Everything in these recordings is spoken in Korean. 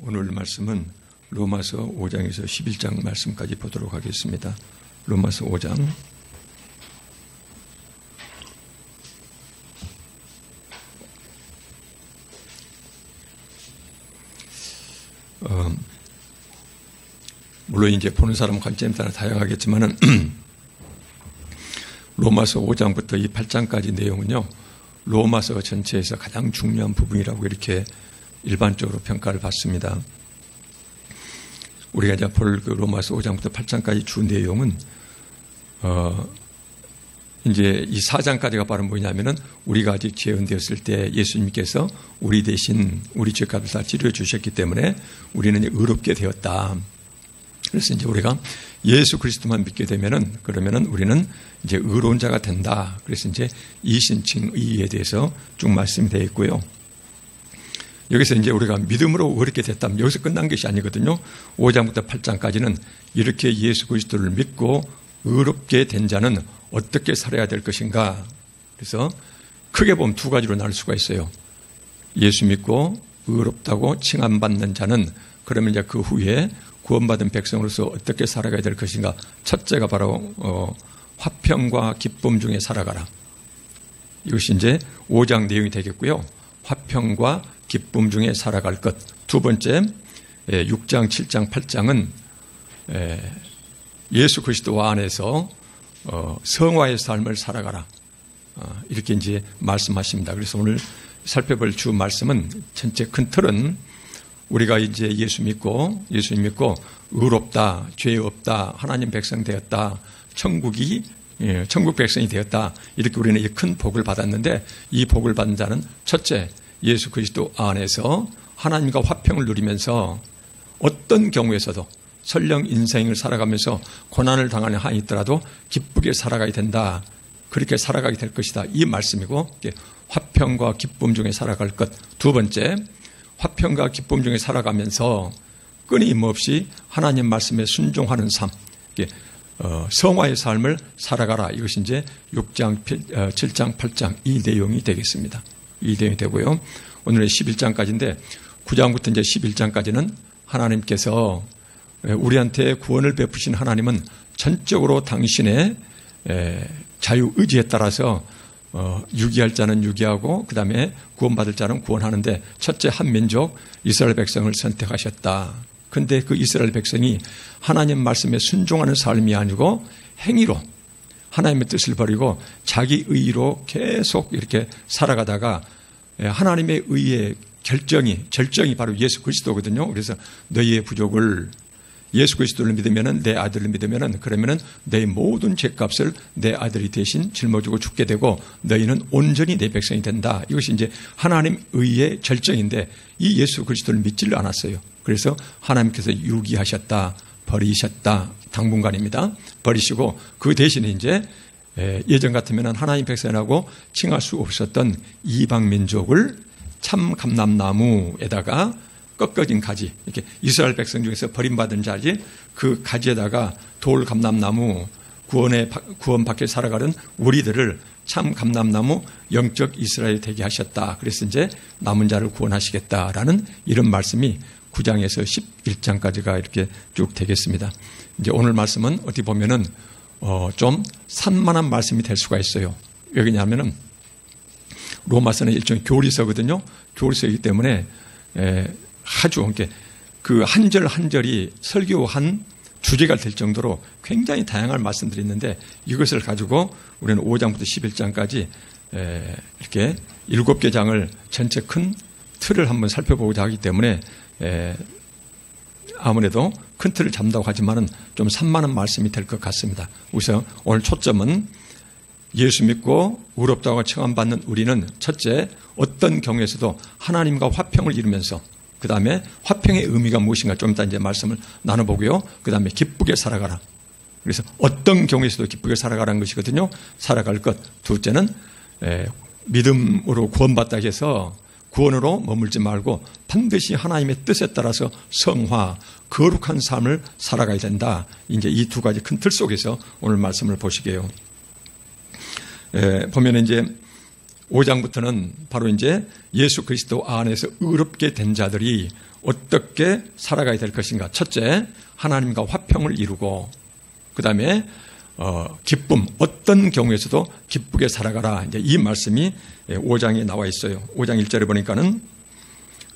오늘 말씀은 로마서 5장에서 11장 말씀까지 보도록 하겠습니다. 로마서 5장 물론 이제 보는 사람 관점에 따라 다양하겠지만은 로마서 5장부터 이 8장까지 내용은요, 로마서 전체에서 가장 중요한 부분이라고 이렇게 일반적으로 평가를 받습니다. 우리가 이제 볼 그 로마서 5장부터 8장까지 주 내용은 이제 이 4장까지가 바로 뭐냐면은 우리가 아직 죄은되었을 때 예수님께서 우리 대신 우리 죄값을 다 치료해 주셨기 때문에 우리는 의롭게 되었다. 그래서 이제 우리가 예수 그리스도만 믿게 되면은 그러면은 우리는 이제 의로운 자가 된다. 그래서 이제 이신칭 의에 대해서 쭉 말씀이 되어 있고요. 여기서 이제 우리가 믿음으로 의롭게 됐다면 여기서 끝난 것이 아니거든요. 5장부터 8장까지는 이렇게 예수 그리스도를 믿고 의롭게 된 자는 어떻게 살아야 될 것인가. 그래서 크게 보면 두 가지로 나눌 수가 있어요. 예수 믿고 의롭다고 칭함받는 자는 그러면 이제 그 후에 구원받은 백성으로서 어떻게 살아가야 될 것인가. 첫째가 바로 화평과 기쁨 중에 살아가라. 이것이 이제 5장 내용이 되겠고요. 화평과 기쁨 중에 살아갈 것. 두 번째 6장, 7장, 8장은 예수 그리스도 안에서 성화의 삶을 살아가라. 이렇게 이제 말씀하십니다. 그래서 오늘 살펴볼 주 말씀은 전체 큰 틀은 우리가 이제 예수님 믿고 의롭다, 죄 없다, 하나님 백성 되었다, 천국 백성이 되었다. 이렇게 우리는 이 큰 복을 받았는데 이 복을 받은 자는 첫째, 예수 그리스도 안에서 하나님과 화평을 누리면서 어떤 경우에서도 설령 인생을 살아가면서 고난을 당하는 한이 있더라도 기쁘게 살아가야 된다. 그렇게 살아가게 될 것이다. 이 말씀이고 화평과 기쁨 중에 살아갈 것. 두 번째, 화평과 기쁨 중에 살아가면서 끊임없이 하나님 말씀에 순종하는 삶. 성화의 삶을 살아가라. 이것이 이제 6장, 7장, 8장 이 내용이 되겠습니다. 이 내용이 되고요. 오늘은 11장까지인데 9장부터 이제 11장까지는 하나님께서 우리한테 구원을 베푸신 하나님은 전적으로 당신의 자유의지에 따라서 유기할 자는 유기하고 그 다음에 구원받을 자는 구원하는데 첫째 한 민족 이스라엘 백성을 선택하셨다. 그런데 그 이스라엘 백성이 하나님 말씀에 순종하는 삶이 아니고 행위로 하나님의 뜻을 버리고 자기 의로 계속 이렇게 살아가다가 하나님의 의의 절정이 바로 예수 그리스도거든요. 그래서 너희의 부족을 예수 그리스도를 믿으면은 내 아들을 믿으면은 그러면은 내 모든 죄값을 내 아들이 대신 짊어지고 죽게 되고 너희는 온전히 내 백성이 된다. 이것이 이제 하나님 의의 절정인데 이 예수 그리스도를 믿지를 않았어요. 그래서 하나님께서 유기하셨다, 버리셨다. 당분간입니다. 버리시고 그 대신에 이제 예전 같으면 하나님 백성이라고 칭할 수 없었던 이방 민족을 참 감람나무에다가 꺾어진 가지, 이렇게 이스라엘 백성 중에서 버림받은 자지 그 가지에다가 돌 감람나무 구원 밖에 살아가는 우리들을 참 감람나무 영적 이스라엘 되게 하셨다. 그래서 이제 남은 자를 구원하시겠다라는 이런 말씀이 9장에서 11장까지가 이렇게 쭉 되겠습니다. 이제 오늘 말씀은 어떻게 보면은 좀 산만한 말씀이 될 수가 있어요. 왜냐하면은 로마서는 일종의 교리서거든요. 교리서이기 때문에 아주 그 한 절 한 절이 설교한 주제가 될 정도로 굉장히 다양한 말씀들이 있는데 이것을 가지고 우리는 5장부터 11장까지 이렇게 7개 장을 전체 큰 틀을 한번 살펴보고자 하기 때문에 아무래도 큰 틀을 잡는다고 하지만은 좀 산만한 말씀이 될 것 같습니다. 우선 오늘 초점은 예수 믿고 의롭다고 칭함받는 우리는 첫째 어떤 경우에서도 하나님과 화평을 이루면서 그 다음에 화평의 의미가 무엇인가 좀 이따 이제 말씀을 나눠보고요. 그 다음에 기쁘게 살아가라. 그래서 어떤 경우에서도 기쁘게 살아가라는 것이거든요. 살아갈 것. 둘째는 믿음으로 구원받다 해서 구원으로 머물지 말고 반드시 하나님의 뜻에 따라서 성화, 거룩한 삶을 살아가야 된다. 이제 이 두 가지 큰 틀 속에서 오늘 말씀을 보시게요. 보면 이제 5장부터는 바로 이제 예수 그리스도 안에서 의롭게 된 자들이 어떻게 살아가야 될 것인가. 첫째, 하나님과 화평을 이루고, 그 다음에 기쁨, 어떤 경우에서도 기쁘게 살아가라. 이제 이 말씀이 5장에 나와 있어요. 5장 1절에 보니까는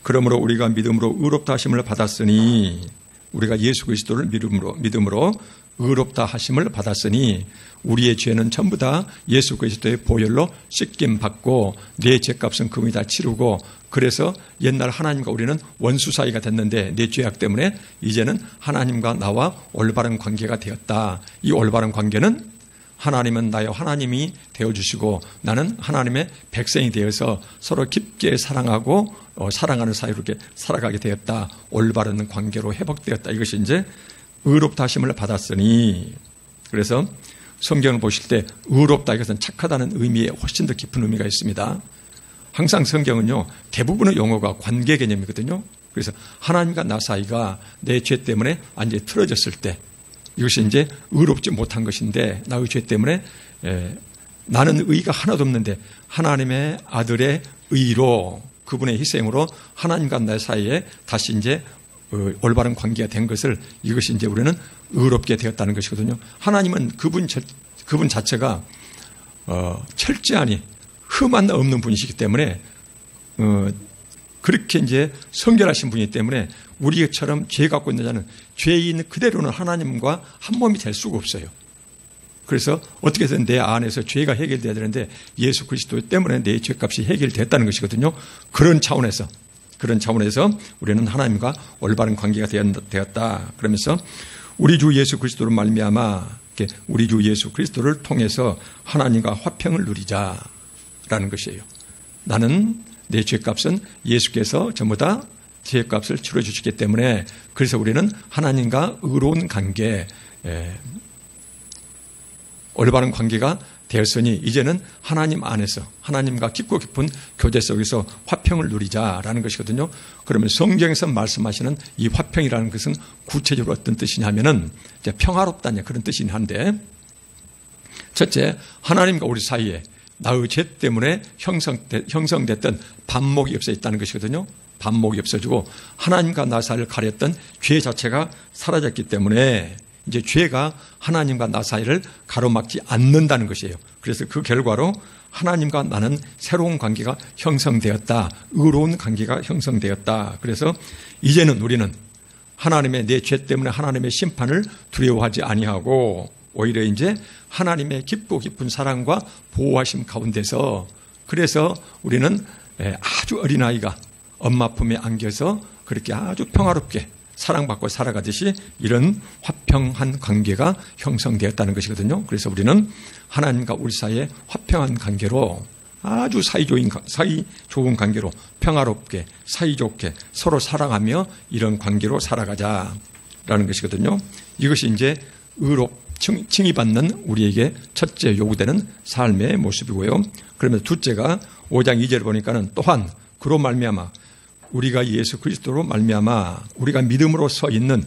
그러므로 우리가 믿음으로 의롭다 하심을 받았으니, 우리가 예수 그리스도를 믿음으로 의롭다 하심을 받았으니 우리의 죄는 전부 다 예수 그리스도의 보혈로 씻김 받고 내 죄값은 그분이 다 치르고, 그래서 옛날 하나님과 우리는 원수 사이가 됐는데 내 죄악 때문에 이제는 하나님과 나와 올바른 관계가 되었다. 이 올바른 관계는 하나님은 나의 하나님이 되어주시고 나는 하나님의 백성이 되어서 서로 깊게 사랑하고 사랑하는 사이로 이렇게 살아가게 되었다. 올바른 관계로 회복되었다. 이것이 이제 의롭다 하심을 받았으니, 그래서 성경을 보실 때 의롭다, 이것은 착하다는 의미에 훨씬 더 깊은 의미가 있습니다. 항상 성경은요, 대부분의 용어가 관계 개념이거든요. 그래서 하나님과 나 사이가 내 죄 때문에 완전히 틀어졌을 때, 이것이 이제 의롭지 못한 것인데, 나의 죄 때문에 나는 의의가 하나도 없는데 하나님의 아들의 의로, 그분의 희생으로 하나님과 나 사이에 다시 이제 올바른 관계가 된 것을, 이것이 이제 우리는 의롭게 되었다는 것이거든요. 하나님은 그분 자체가 철저하니 흠 하나 없는 분이시기 때문에 그렇게 이제 성결하신 분이기 때문에 우리처럼 죄 갖고 있는 자는 죄인 그대로는 하나님과 한 몸이 될 수가 없어요. 그래서 어떻게든 내 안에서 죄가 해결돼야 되는데 예수 그리스도 때문에 내 죄값이 해결됐다는 것이거든요. 그런 차원에서 우리는 하나님과 올바른 관계가 되었다. 그러면서 우리 주 예수 그리스도로 말미암아, 우리 주 예수 그리스도를 통해서 하나님과 화평을 누리자라는 것이에요. 나는 내 죄값은 예수께서 전부 다 죄값을 치러주시기 때문에, 그래서 우리는 하나님과 의로운 관계, 올바른 관계가 되었으니 이제는 하나님 안에서 하나님과 깊고 깊은 교제 속에서 화평을 누리자라는 것이거든요. 그러면 성경에서 말씀하시는 이 화평이라는 것은 구체적으로 어떤 뜻이냐면은 평화롭다는 그런 뜻이긴 한데, 첫째, 하나님과 우리 사이에 나의 죄 때문에 형성됐던 반목이 없어 있다는 것이거든요. 반목이 없어지고 하나님과 나 사이를 가렸던 죄 자체가 사라졌기 때문에 이제 죄가 하나님과 나 사이를 가로막지 않는다는 것이에요. 그래서 그 결과로 하나님과 나는 새로운 관계가 형성되었다. 의로운 관계가 형성되었다. 그래서 이제는 우리는 하나님의 내 죄 때문에 하나님의 심판을 두려워하지 아니하고 오히려 이제 하나님의 깊고 깊은 사랑과 보호하심 가운데서, 그래서 우리는 아주 어린아이가 엄마 품에 안겨서 그렇게 아주 평화롭게 사랑받고 살아가듯이 이런 화평한 관계가 형성되었다는 것이거든요. 그래서 우리는 하나님과 우리 사이에 화평한 관계로, 아주 사이 좋은 관계로 평화롭게 사이좋게 서로 사랑하며 이런 관계로 살아가자라는 것이거든요. 이것이 이제 칭의받는 우리에게 첫째 요구되는 삶의 모습이고요. 그러면 둘째가 5장 2절을 보니까는 또한 그로 말미암아 우리가 예수 그리스도로 말미암아 우리가 믿음으로 서 있는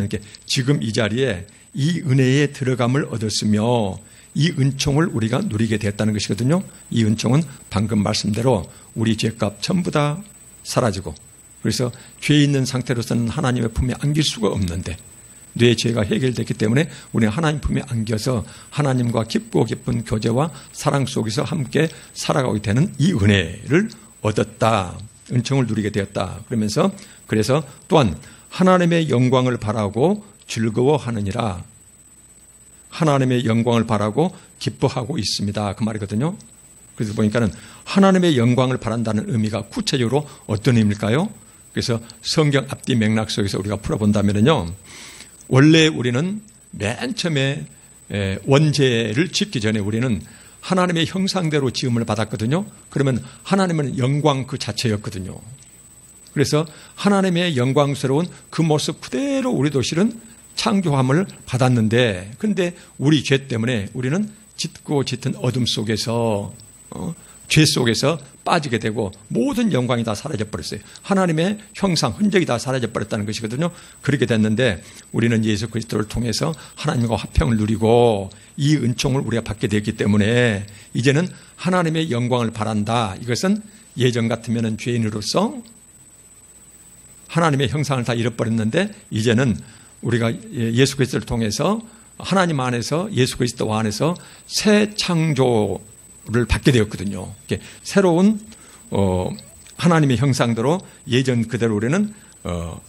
게 지금 이 자리에 이 은혜에 들어감을 얻었으며 이 은총을 우리가 누리게 됐다는 것이거든요. 이 은총은 방금 말씀대로 우리 죄값 전부 다 사라지고, 그래서 죄 있는 상태로서는 하나님의 품에 안길 수가 없는데 내 죄가 해결됐기 때문에 우리는 하나님 품에 안겨서 하나님과 깊고 깊은 교제와 사랑 속에서 함께 살아가게 되는 이 은혜를 얻었다. 은총을 누리게 되었다. 그러면서 그래서 또한 하나님의 영광을 바라고 즐거워하느니라. 하나님의 영광을 바라고 기뻐하고 있습니다. 그 말이거든요. 그래서 보니까는 하나님의 영광을 바란다는 의미가 구체적으로 어떤 의미일까요? 그래서 성경 앞뒤 맥락 속에서 우리가 풀어본다면요, 원래 우리는 맨 처음에 원죄를 짓기 전에 우리는 하나님의 형상대로 지음을 받았거든요. 그러면 하나님은 영광 그 자체였거든요. 그래서 하나님의 영광스러운 그 모습 그대로 우리도 실은 창조함을 받았는데, 그런데 우리 죄 때문에 우리는 짙고 짙은 어둠 속에서 죄 속에서 빠지게 되고 모든 영광이 다 사라져 버렸어요. 하나님의 형상, 흔적이 다 사라져 버렸다는 것이거든요. 그렇게 됐는데 우리는 예수 그리스도를 통해서 하나님과 화평을 누리고 이 은총을 우리가 받게 되었기 때문에 이제는 하나님의 영광을 바란다. 이것은 예전 같으면 죄인으로서 하나님의 형상을 다 잃어버렸는데 이제는 우리가 예수 그리스도를 통해서 하나님 안에서 예수 그리스도 안에서 새 창조를 받게 되었거든요. 새로운 하나님의 형상대로 예전 그대로 우리는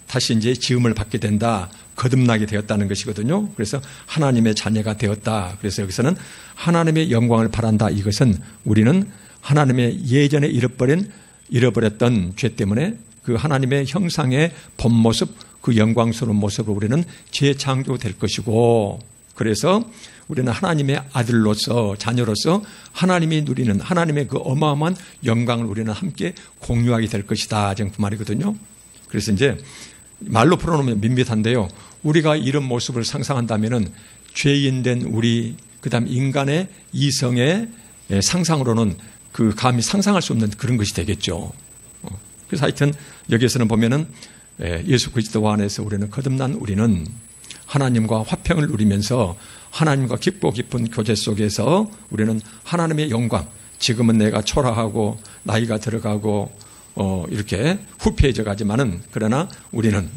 다시 이제 지음을 받게 된다. 거듭나게 되었다는 것이거든요. 그래서 하나님의 자녀가 되었다. 그래서 여기서는 하나님의 영광을 바란다. 이것은 우리는 하나님의 예전에 잃어버렸던 죄 때문에 그 하나님의 형상의 본 모습, 그 영광스러운 모습으로 우리는 재창조될 것이고, 그래서 우리는 하나님의 아들로서, 자녀로서 하나님이 누리는 하나님의 그 어마어마한 영광을 우리는 함께 공유하게 될 것이다. 지금 그 말이거든요. 그래서 이제 말로 풀어놓으면 밋밋한데요. 우리가 이런 모습을 상상한다면은 죄인된 우리, 그 다음 인간의 이성의 상상으로는 그 감히 상상할 수 없는 그런 것이 되겠죠. 그래서 하여튼 여기에서는 보면은 예수 그리스도 안에서 우리는 거듭난 우리는 하나님과 화평을 누리면서 하나님과 깊고 깊은 교제 속에서 우리는 하나님의 영광, 지금은 내가 초라하고 나이가 들어가고 이렇게 후패해져 가지만은 그러나 우리는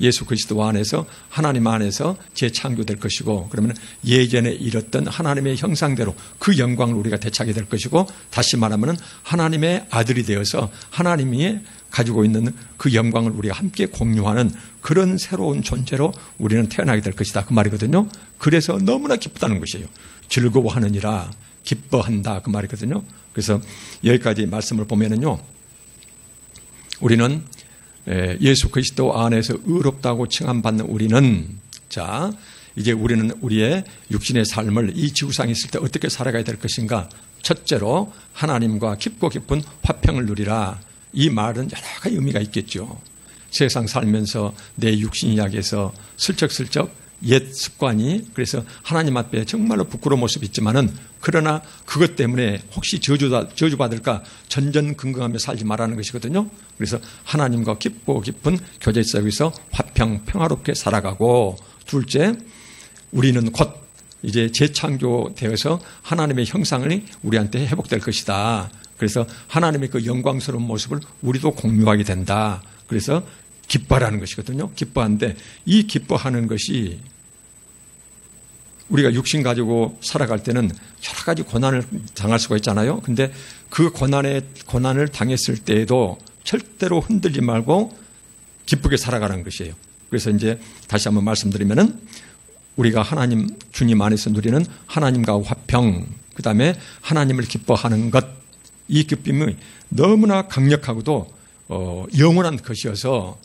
예수 그리스도 안에서 하나님 안에서 재창조될 것이고, 그러면 예전에 잃었던 하나님의 형상대로 그 영광을 우리가 되찾게 될 것이고, 다시 말하면 하나님의 아들이 되어서 하나님이 가지고 있는 그 영광을 우리가 함께 공유하는 그런 새로운 존재로 우리는 태어나게 될 것이다. 그 말이거든요. 그래서 너무나 기쁘다는 것이에요. 즐거워하느니라, 기뻐한다. 그 말이거든요. 그래서 여기까지 말씀을 보면은요, 우리는 예수 그리스도 안에서 의롭다고 칭함받는 우리는, 자, 이제 우리는 우리의 육신의 삶을 이 지구상에 있을 때 어떻게 살아가야 될 것인가? 첫째로 하나님과 깊고 깊은 화평을 누리라. 이 말은 여러 가지 의미가 있겠죠. 세상 살면서 내 육신이 약해서 슬쩍슬쩍 옛 습관이, 그래서 하나님 앞에 정말로 부끄러운 모습이 있지만은, 그러나 그것 때문에 혹시 저주받을까 전전긍긍하며 살지 말라는 것이거든요. 그래서 하나님과 깊고 깊은 교제 속에서 평화롭게 살아가고, 둘째, 우리는 곧 이제 재창조되어서 하나님의 형상이 우리한테 회복될 것이다. 그래서 하나님의 그 영광스러운 모습을 우리도 공유하게 된다. 그래서 기뻐하라는 것이거든요. 기뻐하는데 이 기뻐하는 것이 우리가 육신 가지고 살아갈 때는 여러 가지 고난을 당할 수가 있잖아요. 근데 그 고난을 당했을 때에도 절대로 흔들지 말고 기쁘게 살아가라는 것이에요. 그래서 이제 다시 한번 말씀드리면은 우리가 하나님, 주님 안에서 누리는 하나님과 화평, 그 다음에 하나님을 기뻐하는 것, 이 기쁨이 너무나 강력하고도 영원한 것이어서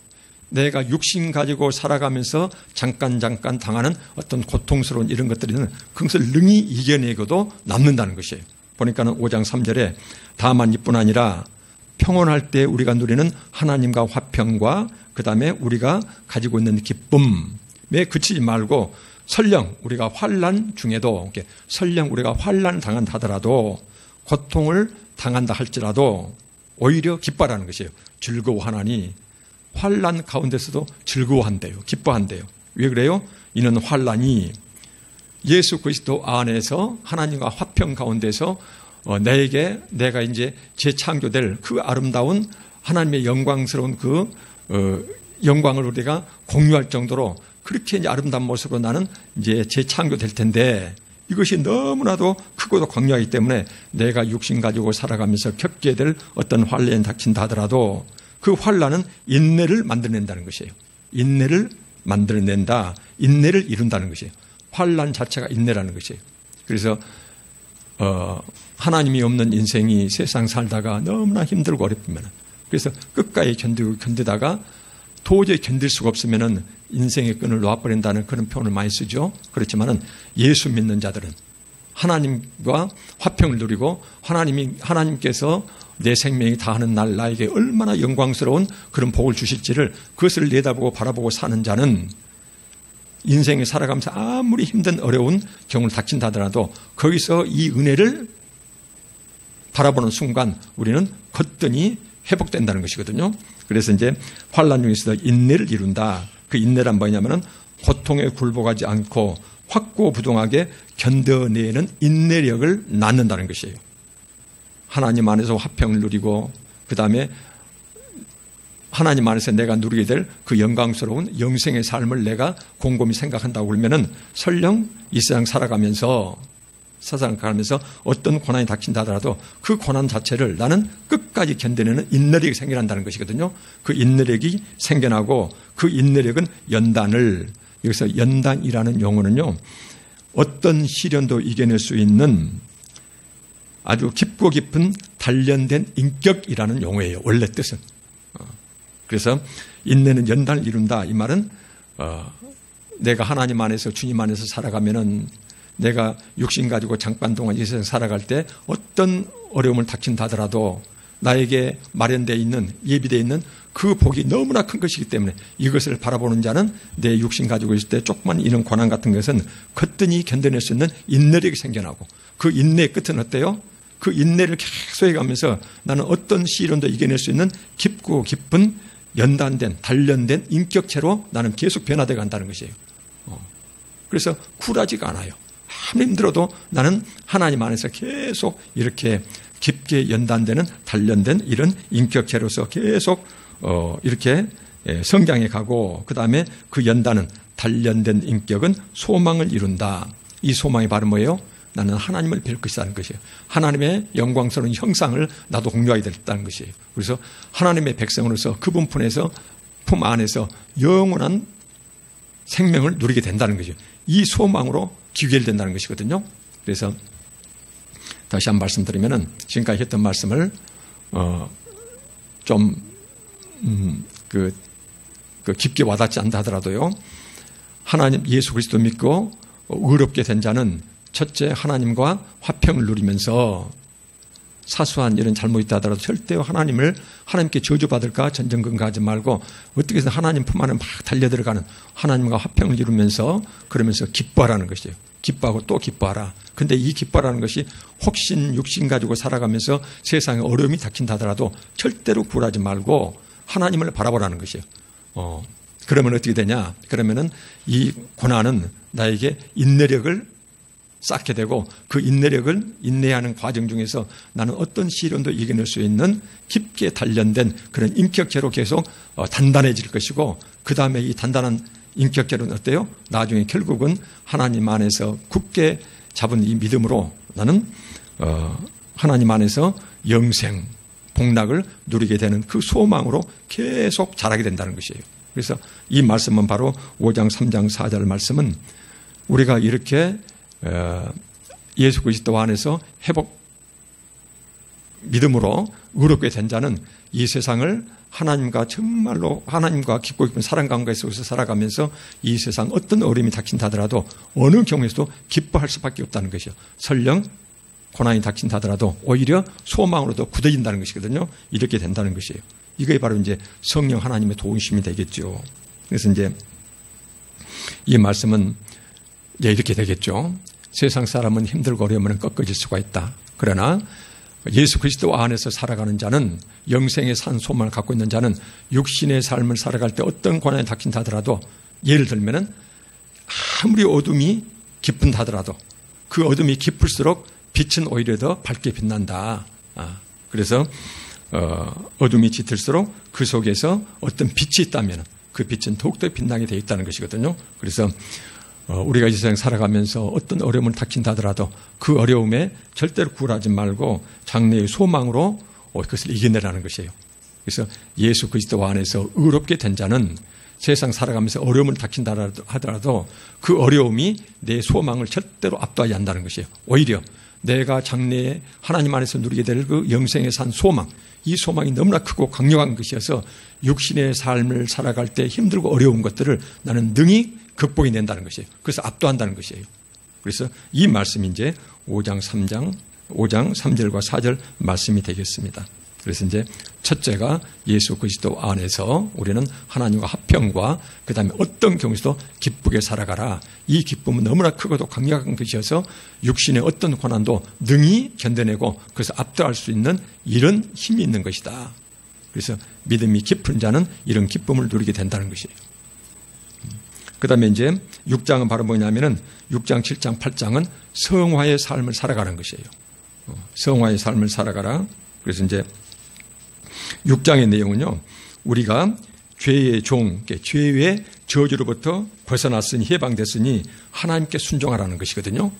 내가 육신 가지고 살아가면서 잠깐 당하는 어떤 고통스러운 이런 것들은 그것을 능히 이겨내고도 남는다는 것이에요. 보니까는 5장 3절에 다만 이뿐 아니라 평온할 때 우리가 누리는 하나님과 화평과 그 다음에 우리가 가지고 있는 기쁨에 그치지 말고 설령 우리가 환난 중에도, 설령 우리가 환난 당한다 하더라도, 고통을 당한다 할지라도 오히려 기뻐하라는 것이에요. 즐거워하나니, 환난 가운데서도 즐거워한대요. 기뻐한대요. 왜 그래요? 이는 환난이 예수 그리스도 안에서 하나님과 화평 가운데서 내가 이제 재창조될 그 아름다운 하나님의 영광스러운 그 영광을 우리가 공유할 정도로 그렇게 이제 아름다운 모습으로 나는 이제 재창조될 텐데, 이것이 너무나도 크고도 광야하기 때문에 내가 육신 가지고 살아가면서 겪게 될 어떤 환난이 닥친다 하더라도 그 환난은 인내를 만들어낸다는 것이에요. 인내를 만들어낸다. 인내를 이룬다는 것이에요. 환난 자체가 인내라는 것이에요. 그래서 하나님이 없는 인생이 세상 살다가 너무나 힘들고 어렵으면, 그래서 끝까지 견디다가 도저히 견딜 수가 없으면은 인생의 끈을 놓아버린다는 그런 표현을 많이 쓰죠. 그렇지만은 예수 믿는 자들은 하나님과 화평을 누리고 하나님께서 내 생명이 다하는 날 나에게 얼마나 영광스러운 그런 복을 주실지를 그것을 내다보고 바라보고 사는 자는 인생에 살아가면서 아무리 힘든 어려운 경우를 닥친다 하더라도 거기서 이 은혜를 바라보는 순간 우리는 거뜬히 회복된다는 것이거든요. 그래서 이제 환난 중에서도 인내를 이룬다. 그 인내란 뭐냐면은 고통에 굴복하지 않고 확고부동하게 견뎌내는 인내력을 낳는다는 것이에요. 하나님 안에서 화평을 누리고 그 다음에 하나님 안에서 내가 누리게 될 그 영광스러운 영생의 삶을 내가 곰곰이 생각한다고 그러면은 설령 이 세상 살아가면서 어떤 고난이 닥친다 하더라도 그 고난 자체를 나는 끝까지 견뎌내는 인내력이 생겨난다는 것이거든요. 그 인내력이 생겨나고 그 인내력은 연단을, 여기서 연단이라는 용어는요, 어떤 시련도 이겨낼 수 있는 아주 깊고 깊은 단련된 인격이라는 용어예요. 원래 뜻은. 그래서 인내는 연단을 이룬다. 이 말은 내가 하나님 안에서 주님 안에서 살아가면은 내가 육신 가지고 잠깐 동안 이 세상 살아갈 때 어떤 어려움을 닥친다 하더라도 나에게 마련되어 있는, 예비되어 있는 그 복이 너무나 큰 것이기 때문에 이것을 바라보는 자는 내 육신 가지고 있을 때 조그만 이런 고난 같은 것은 거뜬히 견뎌낼 수 있는 인내력이 생겨나고 그 인내의 끝은 어때요? 그 인내를 계속 해가면서 나는 어떤 시련도 이겨낼 수 있는 깊고 깊은 연단된, 단련된 인격체로 나는 계속 변화되어 간다는 것이에요. 그래서 쿨하지가 않아요. 아무리 힘들어도 나는 하나님 안에서 계속 이렇게 깊게 연단되는 단련된 이런 인격체로서 계속 이렇게 성장해 가고 그 다음에 그 연단은 단련된 인격은 소망을 이룬다. 이 소망이 바로 뭐예요? 나는 하나님을 뵐 것이라는 것이에요. 하나님의 영광스러운 형상을 나도 공유하게 됐다는 것이에요. 그래서 하나님의 백성으로서 그분 품 안에서 영원한 생명을 누리게 된다는 것이에요. 이 소망으로 기결된다는 것이거든요. 그래서 다시 한 번 말씀드리면은 지금까지 했던 말씀을 깊게 와닿지 않다 하더라도요. 하나님 예수 그리스도 믿고 의롭게 된 자는 첫째 하나님과 화평을 누리면서 사소한 이런 잘못이 있다 하더라도 절대 하나님께 저주받을까 전전긍긍하지 말고 어떻게 해서 하나님 품 안에 막 달려들어가는 하나님과 화평을 이루면서 그러면서 기뻐하라는 것이에요. 기뻐하고 또 기뻐하라. 근데 이 기뻐하라는 것이 혹신 육신 가지고 살아가면서 세상에 어려움이 닥친다 하더라도 절대로 굴하지 말고 하나님을 바라보라는 것이에요. 그러면 어떻게 되냐? 그러면은 이 고난은 나에게 인내력을 쌓게 되고 그 인내력을 인내하는 과정 중에서 나는 어떤 시련도 이겨낼 수 있는 깊게 단련된 그런 인격체로 계속 단단해질 것이고 그 다음에 이 단단한 인격체는 어때요? 나중에 결국은 하나님 안에서 굳게 잡은 이 믿음으로 나는 하나님 안에서 영생, 복락을 누리게 되는 그 소망으로 계속 자라게 된다는 것이에요. 그래서 이 말씀은 바로 5장, 3장, 4절 말씀은 우리가 이렇게 예수 그리스도 안에서 믿음으로 의롭게 된 자는 이 세상을 하나님과 정말로 하나님과 깊고 깊은 사랑 관계 속에서 살아가면서 이 세상 어떤 어려움이 닥친다 하더라도 어느 경우에서도 기뻐할 수밖에 없다는 것이요. 설령 고난이 닥친다 하더라도 오히려 소망으로도 굳어진다는 것이거든요. 이렇게 된다는 것이에요. 이게 바로 이제 성령 하나님의 도우심이 되겠죠. 그래서 이제 이 말씀은 이렇게 되겠죠. 세상 사람은 힘들고 어려우면 꺾어질 수가 있다. 그러나 예수 그리스도 안에서 살아가는 자는 영생의 산 소망을 갖고 있는 자는 육신의 삶을 살아갈 때 어떤 고난이 닥친다 하더라도 예를 들면은 아무리 어둠이 깊은다 하더라도 그 어둠이 깊을수록 빛은 오히려 더 밝게 빛난다. 그래서 어둠이 짙을수록 그 속에서 어떤 빛이 있다면 그 빛은 더욱더 빛나게 되어 있다는 것이거든요. 그래서 우리가 이 세상 살아가면서 어떤 어려움을 닥친다 하더라도 그 어려움에 절대로 굴하지 말고 장래의 소망으로 그것을 이겨내라는 것이에요. 그래서 예수 그리스도 안에서 의롭게 된 자는 세상 살아가면서 어려움을 닥친다 하더라도 그 어려움이 내 소망을 절대로 압도하지 않는다는 것이에요. 오히려 내가 장래에 하나님 안에서 누리게 될 그 영생에 산 소망, 이 소망이 너무나 크고 강력한 것이어서 육신의 삶을 살아갈 때 힘들고 어려운 것들을 나는 능히 극복이 된다는 것이에요. 그래서 압도한다는 것이에요. 그래서 이 말씀이 이제 5장 3절과 4절 말씀이 되겠습니다. 그래서 이제 첫째가 예수 그리스도 안에서 우리는 하나님과 화평과 그 다음에 어떤 경우에도 기쁘게 살아가라. 이 기쁨은 너무나 크고도 강력한 것이어서 육신의 어떤 고난도 능히 견뎌내고 그래서 압도할 수 있는 이런 힘이 있는 것이다. 그래서 믿음이 깊은 자는 이런 기쁨을 누리게 된다는 것이에요. 그 다음에 이제 6장은 바로 뭐냐면은 6장, 7장, 8장은 성화의 삶을 살아가는 것이에요. 성화의 삶을 살아가라. 그래서 이제 6장의 내용은요, 우리가 죄의 종, 죄의 저주로부터 벗어났으니 해방됐으니 하나님께 순종하라는 것이거든요.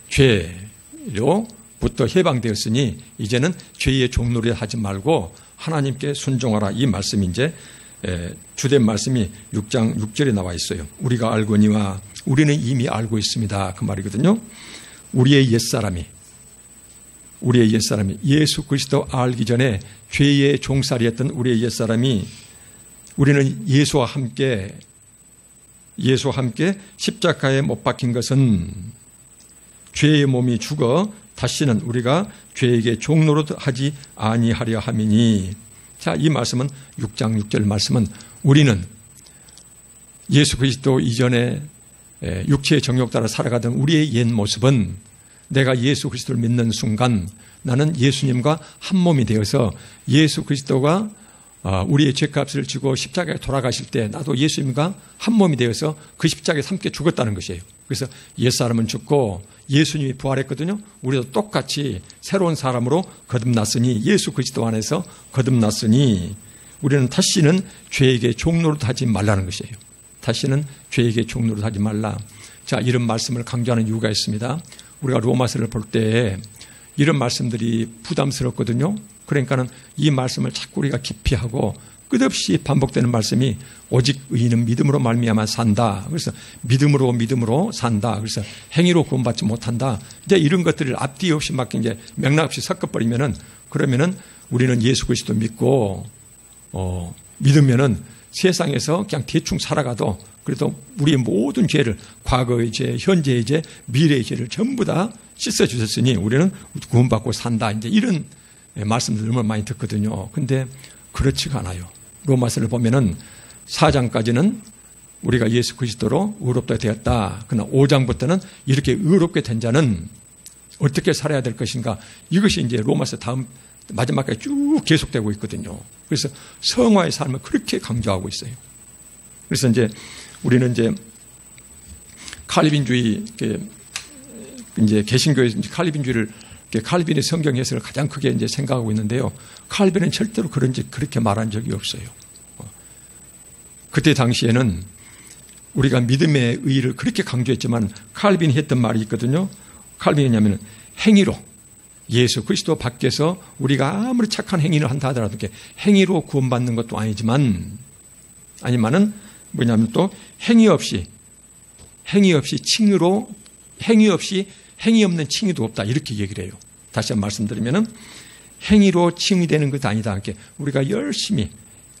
죄로부터 해방되었으니 이제는 죄의 종노릇 하지 말고 하나님께 순종하라. 이 말씀이 이제 주된 말씀이 6장 6절에 나와 있어요. 우리가 알거니와 우리는 이미 알고 있습니다. 그 말이거든요. 우리의 옛사람이 예수 그리스도 알기 전에 죄의 종살이였던 우리의 옛사람이 우리는 예수와 함께 십자가에 못 박힌 것은 죄의 몸이 죽어 다시는 우리가 죄에게 종노릇 하지 아니하려 함이니. 자, 이 말씀은 6장 6절 말씀은 우리는 예수 그리스도 이전에 육체의 정욕 따라 살아가던 우리의 옛 모습은 내가 예수 그리스도를 믿는 순간 나는 예수님과 한 몸이 되어서 예수 그리스도가 우리의 죄값을 지고 십자가에 돌아가실 때 나도 예수님과 한 몸이 되어서 그 십자가에 함께 죽었다는 것이에요. 그래서 옛사람은 죽고 예수님이 부활했거든요. 우리도 똑같이 새로운 사람으로 거듭났으니 예수 그리스도 안에서 거듭났으니 우리는 다시는 죄에게 종노릇 하지 말라는 것이에요. 다시는 죄에게 종노릇 하지 말라. 자, 이런 말씀을 강조하는 이유가 있습니다. 우리가 로마서를 볼 때 이런 말씀들이 부담스럽거든요. 그러니까는 이 말씀을 자꾸 우리가 깊이 하고 끝없이 반복되는 말씀이 오직 의인은 믿음으로 말미암아 산다. 그래서 믿음으로 산다. 그래서 행위로 구원받지 못한다. 이제 이런 것들을 앞뒤 없이 막 이제 맥락 없이 섞어버리면은 그러면은 우리는 예수 그리스도 믿고 믿으면은 세상에서 그냥 대충 살아가도 그래도 우리의 모든 죄를 과거의 죄, 현재의 죄, 미래의 죄를 전부 다 씻어주셨으니 우리는 구원받고 산다. 이제 이런 말씀들 너무 많이 듣거든요. 근데 그렇지가 않아요. 로마서를 보면은 4장까지는 우리가 예수 그리스도로 의롭다 되었다. 그러나 5장부터는 이렇게 의롭게 된 자는 어떻게 살아야 될 것인가. 이것이 이제 로마서 다음 마지막까지 쭉 계속되고 있거든요. 그래서 성화의 삶을 그렇게 강조하고 있어요. 그래서 이제 우리는 이제 칼빈주의, 이제 개신교의 칼빈주의를 칼빈의 성경 해석을 가장 크게 이제 생각하고 있는데요. 칼빈은 절대로 그렇게 말한 적이 없어요. 그때 당시에는 우리가 믿음의 의의를 그렇게 강조했지만 칼빈이 했던 말이 있거든요. 칼빈이 뭐냐면 행위로 예수 그리스도 밖에서 우리가 아무리 착한 행위를 한다 하더라도 행위로 구원받는 것도 아니지만은 뭐냐면 또 행위 없이 칭의로 행위 없는 칭의도 없다. 이렇게 얘기를 해요. 다시 한번 말씀드리면은 행위로 칭의되는 것도 아니다. 이렇게 우리가 열심히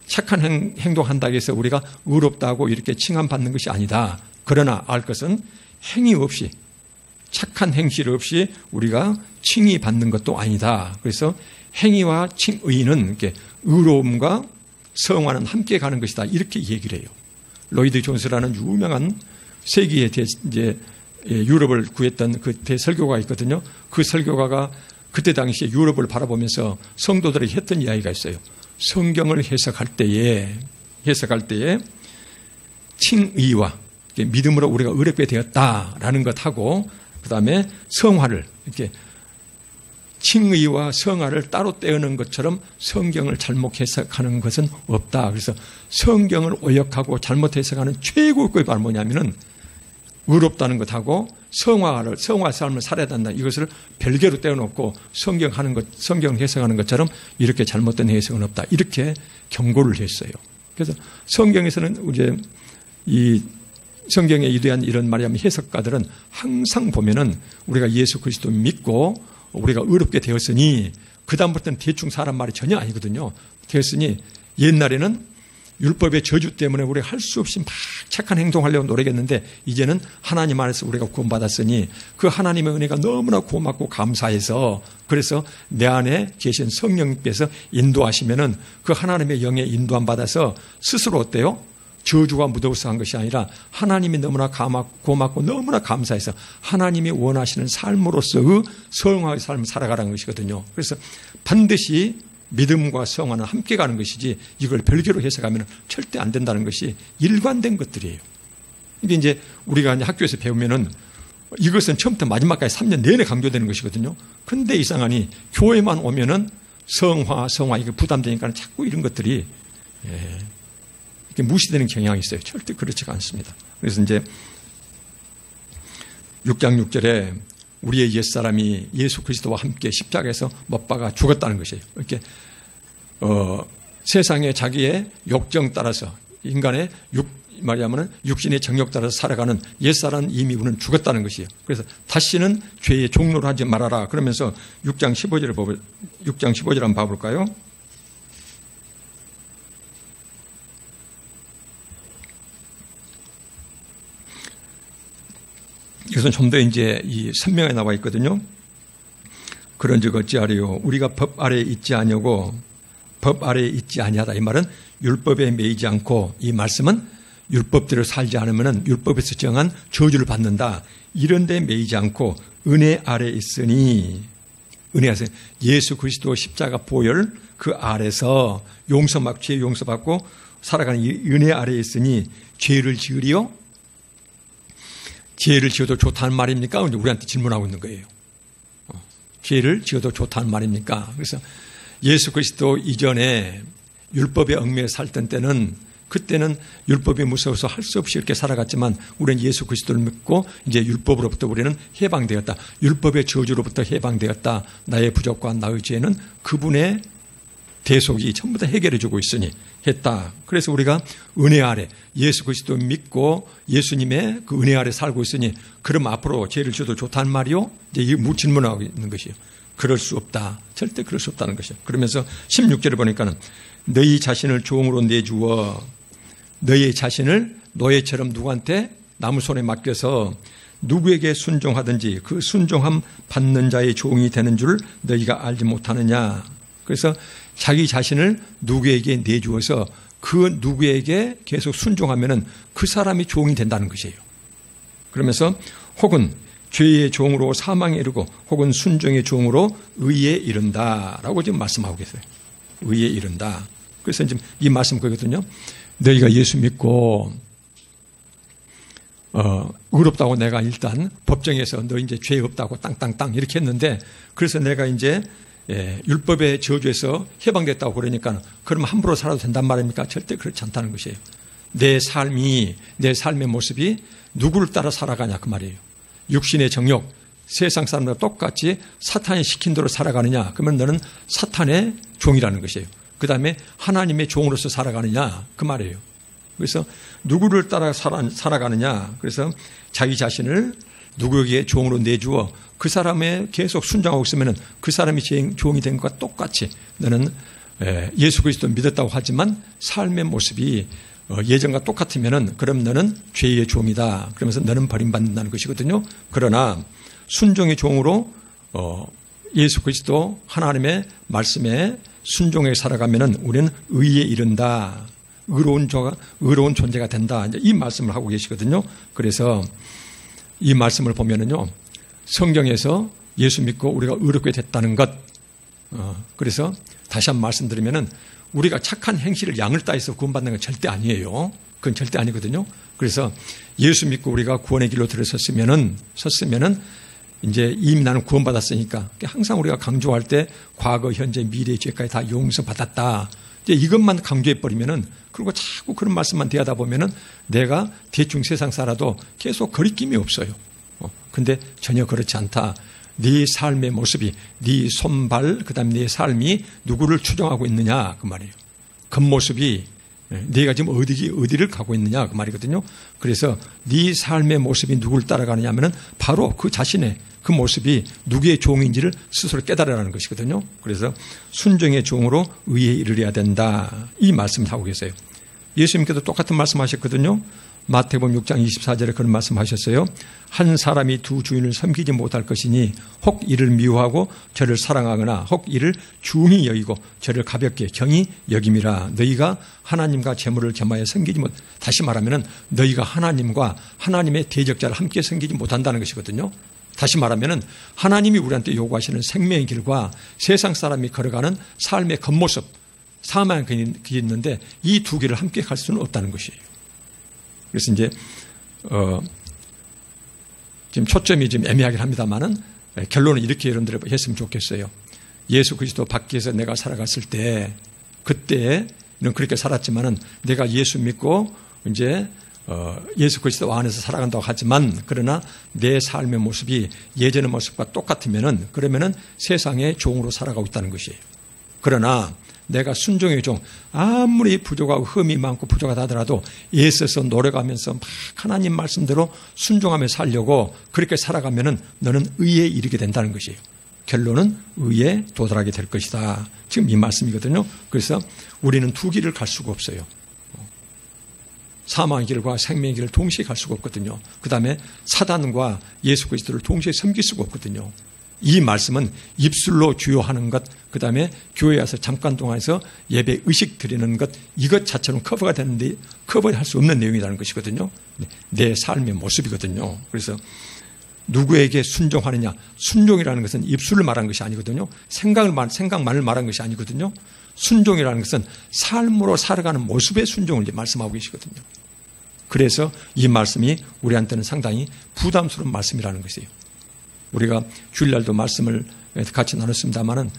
착한 행동한다고 해서 우리가 의롭다고 이렇게 칭함받는 것이 아니다. 그러나 알 것은 행위 없이 착한 행실 없이 우리가 칭의받는 것도 아니다. 그래서 행위와 의는 이렇게 의로움과 성화는 함께 가는 것이다. 이렇게 얘기를 해요. 로이드 존스라는 유명한 세기의 이제 유럽을 구했던 그 대설교가 있거든요. 그 설교가가 그때 당시에 유럽을 바라보면서 성도들에게 했던 이야기가 있어요. 성경을 해석할 때에 칭의와 믿음으로 우리가 의롭게 되었다라는 것하고 그 다음에 성화를 이렇게 칭의와 성화를 따로 떼어놓은 것처럼 성경을 잘못 해석하는 것은 없다. 그래서 성경을 오역하고 잘못 해석하는 최고의 것이 바로 뭐냐면은 의롭다는 것하고 성화 삶을 살아야 된다. 이것을 별개로 떼어놓고 성경을 해석하는 것처럼 이렇게 잘못된 해석은 없다. 이렇게 경고를 했어요. 그래서 성경에서는 이제 이 성경에 대한 이런 말이야면 해석가들은 항상 보면은 우리가 예수 그리스도 믿고 우리가 의롭게 되었으니 그다음부터는 대충 사람 말이 전혀 아니거든요. 되었으니 옛날에는 율법의 저주 때문에 우리가 할 수 없이 막 착한 행동하려고 노력했는데 이제는 하나님 안에서 우리가 구원받았으니 그 하나님의 은혜가 너무나 고맙고 감사해서 그래서 내 안에 계신 성령께서 인도하시면은 그 하나님의 영에 인도함 받아서 스스로 어때요? 저주가 묻어서 한 것이 아니라 하나님이 너무나 고맙고 너무나 감사해서 하나님이 원하시는 삶으로서의 성화의 삶을 살아가라는 것이거든요. 그래서 반드시 믿음과 성화는 함께 가는 것이지 이걸 별개로 해석하면 절대 안 된다는 것이 일관된 것들이에요. 이게 이제 우리가 이제 학교에서 배우면은 이것은 처음부터 마지막까지 3년 내내 강조되는 것이거든요. 근데 이상하니 교회만 오면은 성화 이게 부담되니까 자꾸 이런 것들이 이렇게 무시되는 경향이 있어요. 절대 그렇지가 않습니다. 그래서 이제 6장 6절에 우리의 옛사람이 예수 그리스도와 함께 십자가에서 못 박아 죽었다는 것이에요. 이렇게 세상에 자기의 욕정 따라서 인간의 말하자면 육신의 정욕 따라서 살아가는 옛사람 이미 우리는 죽었다는 것이에요. 그래서 다시는 죄의 종로를 하지 말아라. 그러면서 6장 15절 한번 봐볼까요? 이것은 좀 더 이제 이 선명에 나와 있거든요. 그런즉 어찌하리요? 우리가 법 아래에 있지 아니하고 법 아래에 있지 아니하다. 이 말은 율법에 매이지 않고 이 말씀은 율법대로 살지 않으면 율법에서 정한 저주를 받는다. 이런 데 매이지 않고 은혜 아래에 있으니 은혜 아래에 예수 그리스도 십자가 보혈 그 아래서 죄 용서받고 살아가는 이 은혜 아래에 있으니 죄를 지으리요? 죄를 지어도 좋다는 말입니까? 우리한테 질문하고 있는 거예요. 죄를 지어도 좋다는 말입니까? 그래서 예수 그리스도 이전에 율법에 얽매여 살던 때는 그때는 율법이 무서워서 할 수 없이 이렇게 살아갔지만 우리는 예수 그리스도를 믿고 이제 율법으로부터 우리는 해방되었다. 율법의 저주로부터 해방되었다. 나의 부족과 나의 죄는 그분의 대속이 전부 다 해결해 주고 있으니 했다. 그래서 우리가 은혜 아래 예수 그리스도 믿고 예수님의 그 은혜 아래 살고 있으니 그럼 앞으로 죄를 지어도 좋다는 말이요? 이제 이 질문하고 있는 것이에요. 그럴 수 없다. 절대 그럴 수 없다는 것이에요. 그러면서 16절을 보니까는 너희 자신을 종으로 내주어 너희 자신을 노예처럼 누구한테 남의 손에 맡겨서 누구에게 순종하든지 그 순종함 받는 자의 종이 되는 줄 너희가 알지 못하느냐. 그래서 자기 자신을 누구에게 내주어서 그 누구에게 계속 순종하면은 그 사람이 종이 된다는 것이에요. 그러면서 혹은 죄의 종으로 사망에 이르고 혹은 순종의 종으로 의에 이른다라고 지금 말씀하고 계세요. 의에 이른다. 그래서 지금 이 말씀 거거든요. 너희가 예수 믿고 의롭다고 내가 일단 법정에서 너 이제 죄 없다고 땅땅땅 이렇게 했는데 그래서 내가 이제 율법의 저주에서 해방됐다고 그러니까 그러면 함부로 살아도 된단 말입니까? 절대 그렇지 않다는 것이에요. 내 삶의 모습이 누구를 따라 살아가냐 그 말이에요. 육신의 정욕, 세상 사람들과 똑같이 사탄이 시킨 대로 살아가느냐 그러면 너는 사탄의 종이라는 것이에요. 그 다음에 하나님의 종으로서 살아가느냐 그 말이에요. 그래서 누구를 따라 살아가느냐 그래서 자기 자신을 누구에게 종으로 내주어 그 사람에 계속 순종하고 있으면 그 사람이 종이 된 것과 똑같이 너는 예수 그리스도 믿었다고 하지만 삶의 모습이 예전과 똑같으면 그럼 너는 죄의 종이다. 그러면서 너는 버림받는다는 것이거든요. 그러나 순종의 종으로 예수 그리스도 하나님의 말씀에 순종해 살아가면 우리는 의에 이른다. 의로운 존재가 된다. 이제 이 말씀을 하고 계시거든요. 그래서 이 말씀을 보면은요, 성경에서 예수 믿고 우리가 의롭게 됐다는 것. 그래서 다시 한번 말씀드리면은 우리가 착한 행실을 양을 따해서 구원받는 건 절대 아니에요. 그건 절대 아니거든요. 그래서 예수 믿고 우리가 구원의 길로 들어섰으면은 이제 이미 나는 구원받았으니까 항상 우리가 강조할 때 과거, 현재, 미래의 죄까지 다 용서받았다. 이제 이것만 강조해버리면은 그리고 자꾸 그런 말씀만 대하다 보면은 내가 대충 세상 살아도 계속 거리낌이 없어요. 근데 전혀 그렇지 않다. 네 삶의 모습이, 네 손발, 그 다음에 네 삶이 누구를 추종하고 있느냐 그 말이에요. 겉모습이 네가 지금 어디를 가고 있느냐 그 말이거든요. 그래서 네 삶의 모습이 누구를 따라가느냐 하면은 바로 그 자신의 그 모습이 누구의 종인지를 스스로 깨달으라는 것이거든요. 그래서 순종의 종으로 의에 이르려야 된다. 이 말씀을 하고 계세요. 예수님께도 똑같은 말씀 하셨거든요. 마태복음 6장 24절에 그런 말씀하셨어요. 한 사람이 두 주인을 섬기지 못할 것이니 혹 이를 미워하고 저를 사랑하거나 혹 이를 중히 여기고 저를 가볍게 경히 여김이라. 너희가 하나님과 재물을 겸하여 섬기지 못. 다시 말하면 너희가 하나님과 하나님의 대적자를 함께 섬기지 못한다는 것이거든요. 다시 말하면 하나님이 우리한테 요구하시는 생명의 길과 세상 사람이 걸어가는 삶의 겉모습, 사망의 길이 있는데 이 두 길을 함께 갈 수는 없다는 것이에요. 그래서 이제 지금 초점이 좀 애매하긴 합니다만은 결론은 이렇게 여러분들이 했으면 좋겠어요. 예수 그리스도 밖에서 내가 살아갔을 때 그때는 그렇게 살았지만은 내가 예수 믿고 이제 예수 그리스도 안에서 살아간다고 하지만 그러나 내 삶의 모습이 예전의 모습과 똑같으면은 그러면은 세상의 종으로 살아가고 있다는 것이에요. 그러나 내가 순종의 종, 아무리 부족하고 흠이 많고 부족하다 하더라도 애써서 노력하면서 막 하나님 말씀대로 순종하며 살려고 그렇게 살아가면은 너는 의에 이르게 된다는 것이에요. 결론은 의에 도달하게 될 것이다. 지금 이 말씀이거든요. 그래서 우리는 두 길을 갈 수가 없어요. 사망의 길과 생명의 길을 동시에 갈 수가 없거든요. 그 다음에 사단과 예수 그리스도를 동시에 섬길 수가 없거든요. 이 말씀은 입술로 주요하는 것, 그 다음에 교회에 와서 잠깐 동안에서 예배 의식 드리는 것, 이것 자체는 커버가 되는데 커버할 수 없는 내용이라는 것이거든요. 내 삶의 모습이거든요. 그래서 누구에게 순종하느냐, 순종이라는 것은 입술을 말한 것이 아니거든요. 생각만을 말한 것이 아니거든요. 순종이라는 것은 삶으로 살아가는 모습의 순종을 이제 말씀하고 계시거든요. 그래서 이 말씀이 우리한테는 상당히 부담스러운 말씀이라는 것이에요. 우리가 주일날도 말씀을 같이 나눴습니다마는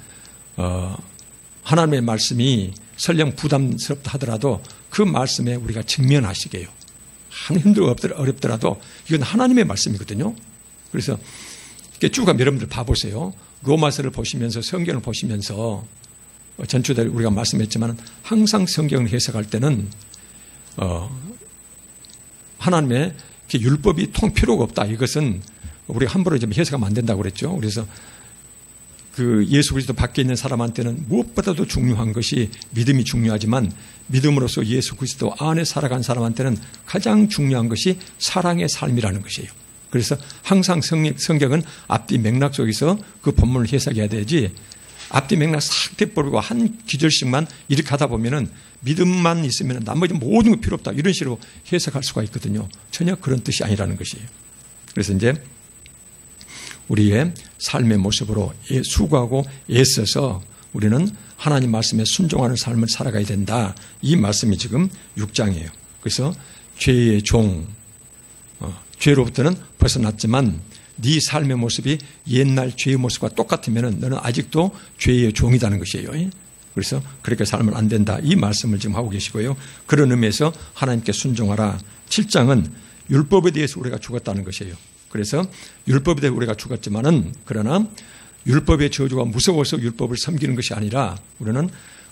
하나님의 말씀이 설령 부담스럽다 하더라도 그 말씀에 우리가 직면하시게요. 힘들고 어렵더라도 이건 하나님의 말씀이거든요. 그래서 이렇게 쭉 가면 여러분들 봐보세요. 로마서를 보시면서 성경을 보시면서 전주에 우리가 말씀했지만 항상 성경을 해석할 때는 하나님의 율법이 필요가 없다. 이것은 우리가 함부로 좀 해석하면 안 된다고 그랬죠. 그래서 그 예수 그리스도 밖에 있는 사람한테는 무엇보다도 중요한 것이 믿음이 중요하지만 믿음으로써 예수 그리스도 안에 살아간 사람한테는 가장 중요한 것이 사랑의 삶이라는 것이에요. 그래서 항상 성경은 앞뒤 맥락 속에서 그 본문을 해석해야 되지 앞뒤 맥락 싹 떼버리고 한 기절씩만 이렇게 하다 보면은 믿음만 있으면 나머지 모든 거 필요 없다. 이런 식으로 해석할 수가 있거든요. 전혀 그런 뜻이 아니라는 것이에요. 그래서 이제 우리의 삶의 모습으로 수고하고 애써서 우리는 하나님 말씀에 순종하는 삶을 살아가야 된다. 이 말씀이 지금 6장이에요. 그래서 죄의 종, 죄로부터는 벗어났지만 네 삶의 모습이 옛날 죄의 모습과 똑같으면 너는 아직도 죄의 종이라는 것이에요. 그래서 그렇게 살면 안 된다. 이 말씀을 지금 하고 계시고요. 그런 의미에서 하나님께 순종하라. 7장은 율법에 대해서 우리가 죽었다는 것이에요. 그래서 율법에 대해 우리가 죽었지만은 그러나 율법의 저주가 무서워서 율법을 섬기는 것이 아니라 우리는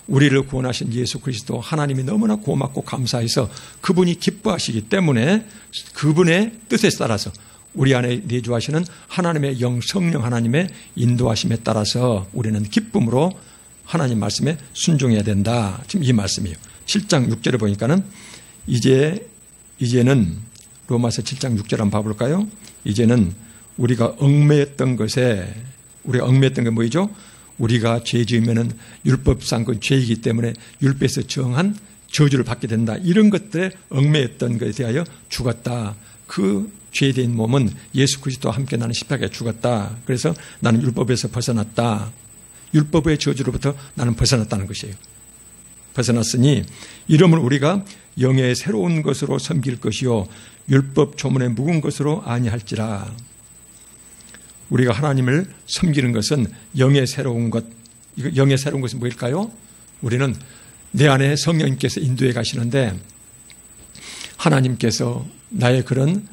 우리를 구원하신 예수 그리스도 하나님이 너무나 고맙고 감사해서 그분이 기뻐하시기 때문에 그분의 뜻에 따라서 우리 안에 내주하시는 하나님의 영 성령 하나님의 인도하심에 따라서 우리는 기쁨으로 하나님 말씀에 순종해야 된다. 지금 이 말씀이에요. 7장 6절에 보니까는 이제는 로마서 7장 6절 한번 봐볼까요? 이제는 우리가 얽매였던 것에 우리가 얽매였던 게 뭐죠? 우리가 죄 지으면은 율법상 그 죄이기 때문에 율법에서 정한 저주를 받게 된다. 이런 것들에 얽매였던 것에 대하여 죽었다. 그 죄된 몸은 예수 그리스도와 함께 나는 십자가에 죽었다. 그래서 나는 율법에서 벗어났다. 율법의 저주로부터 나는 벗어났다는 것이에요. 벗어났으니 이러면 우리가 영의 새로운 것으로 섬길 것이요 율법 조문의 묵은 것으로 아니할지라. 우리가 하나님을 섬기는 것은 영의 새로운 것. 영의 새로운 것은 뭐일까요? 우리는 내 안에 성령님께서 인도해 가시는데 하나님께서 나의 그런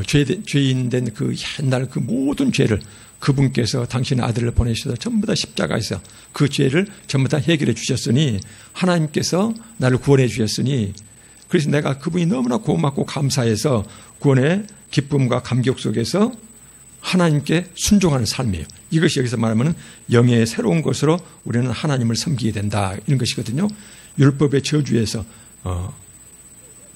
죄인된 그 옛날 그 모든 죄를 그분께서 당신의 아들을 보내셔서 전부 다 십자가에서 그 죄를 전부 다 해결해 주셨으니 하나님께서 나를 구원해 주셨으니 그래서 내가 그분이 너무나 고맙고 감사해서 구원의 기쁨과 감격 속에서 하나님께 순종하는 삶이에요. 이것이 여기서 말하면 영의 새로운 것으로 우리는 하나님을 섬기게 된다. 이런 것이거든요. 율법의 저주에서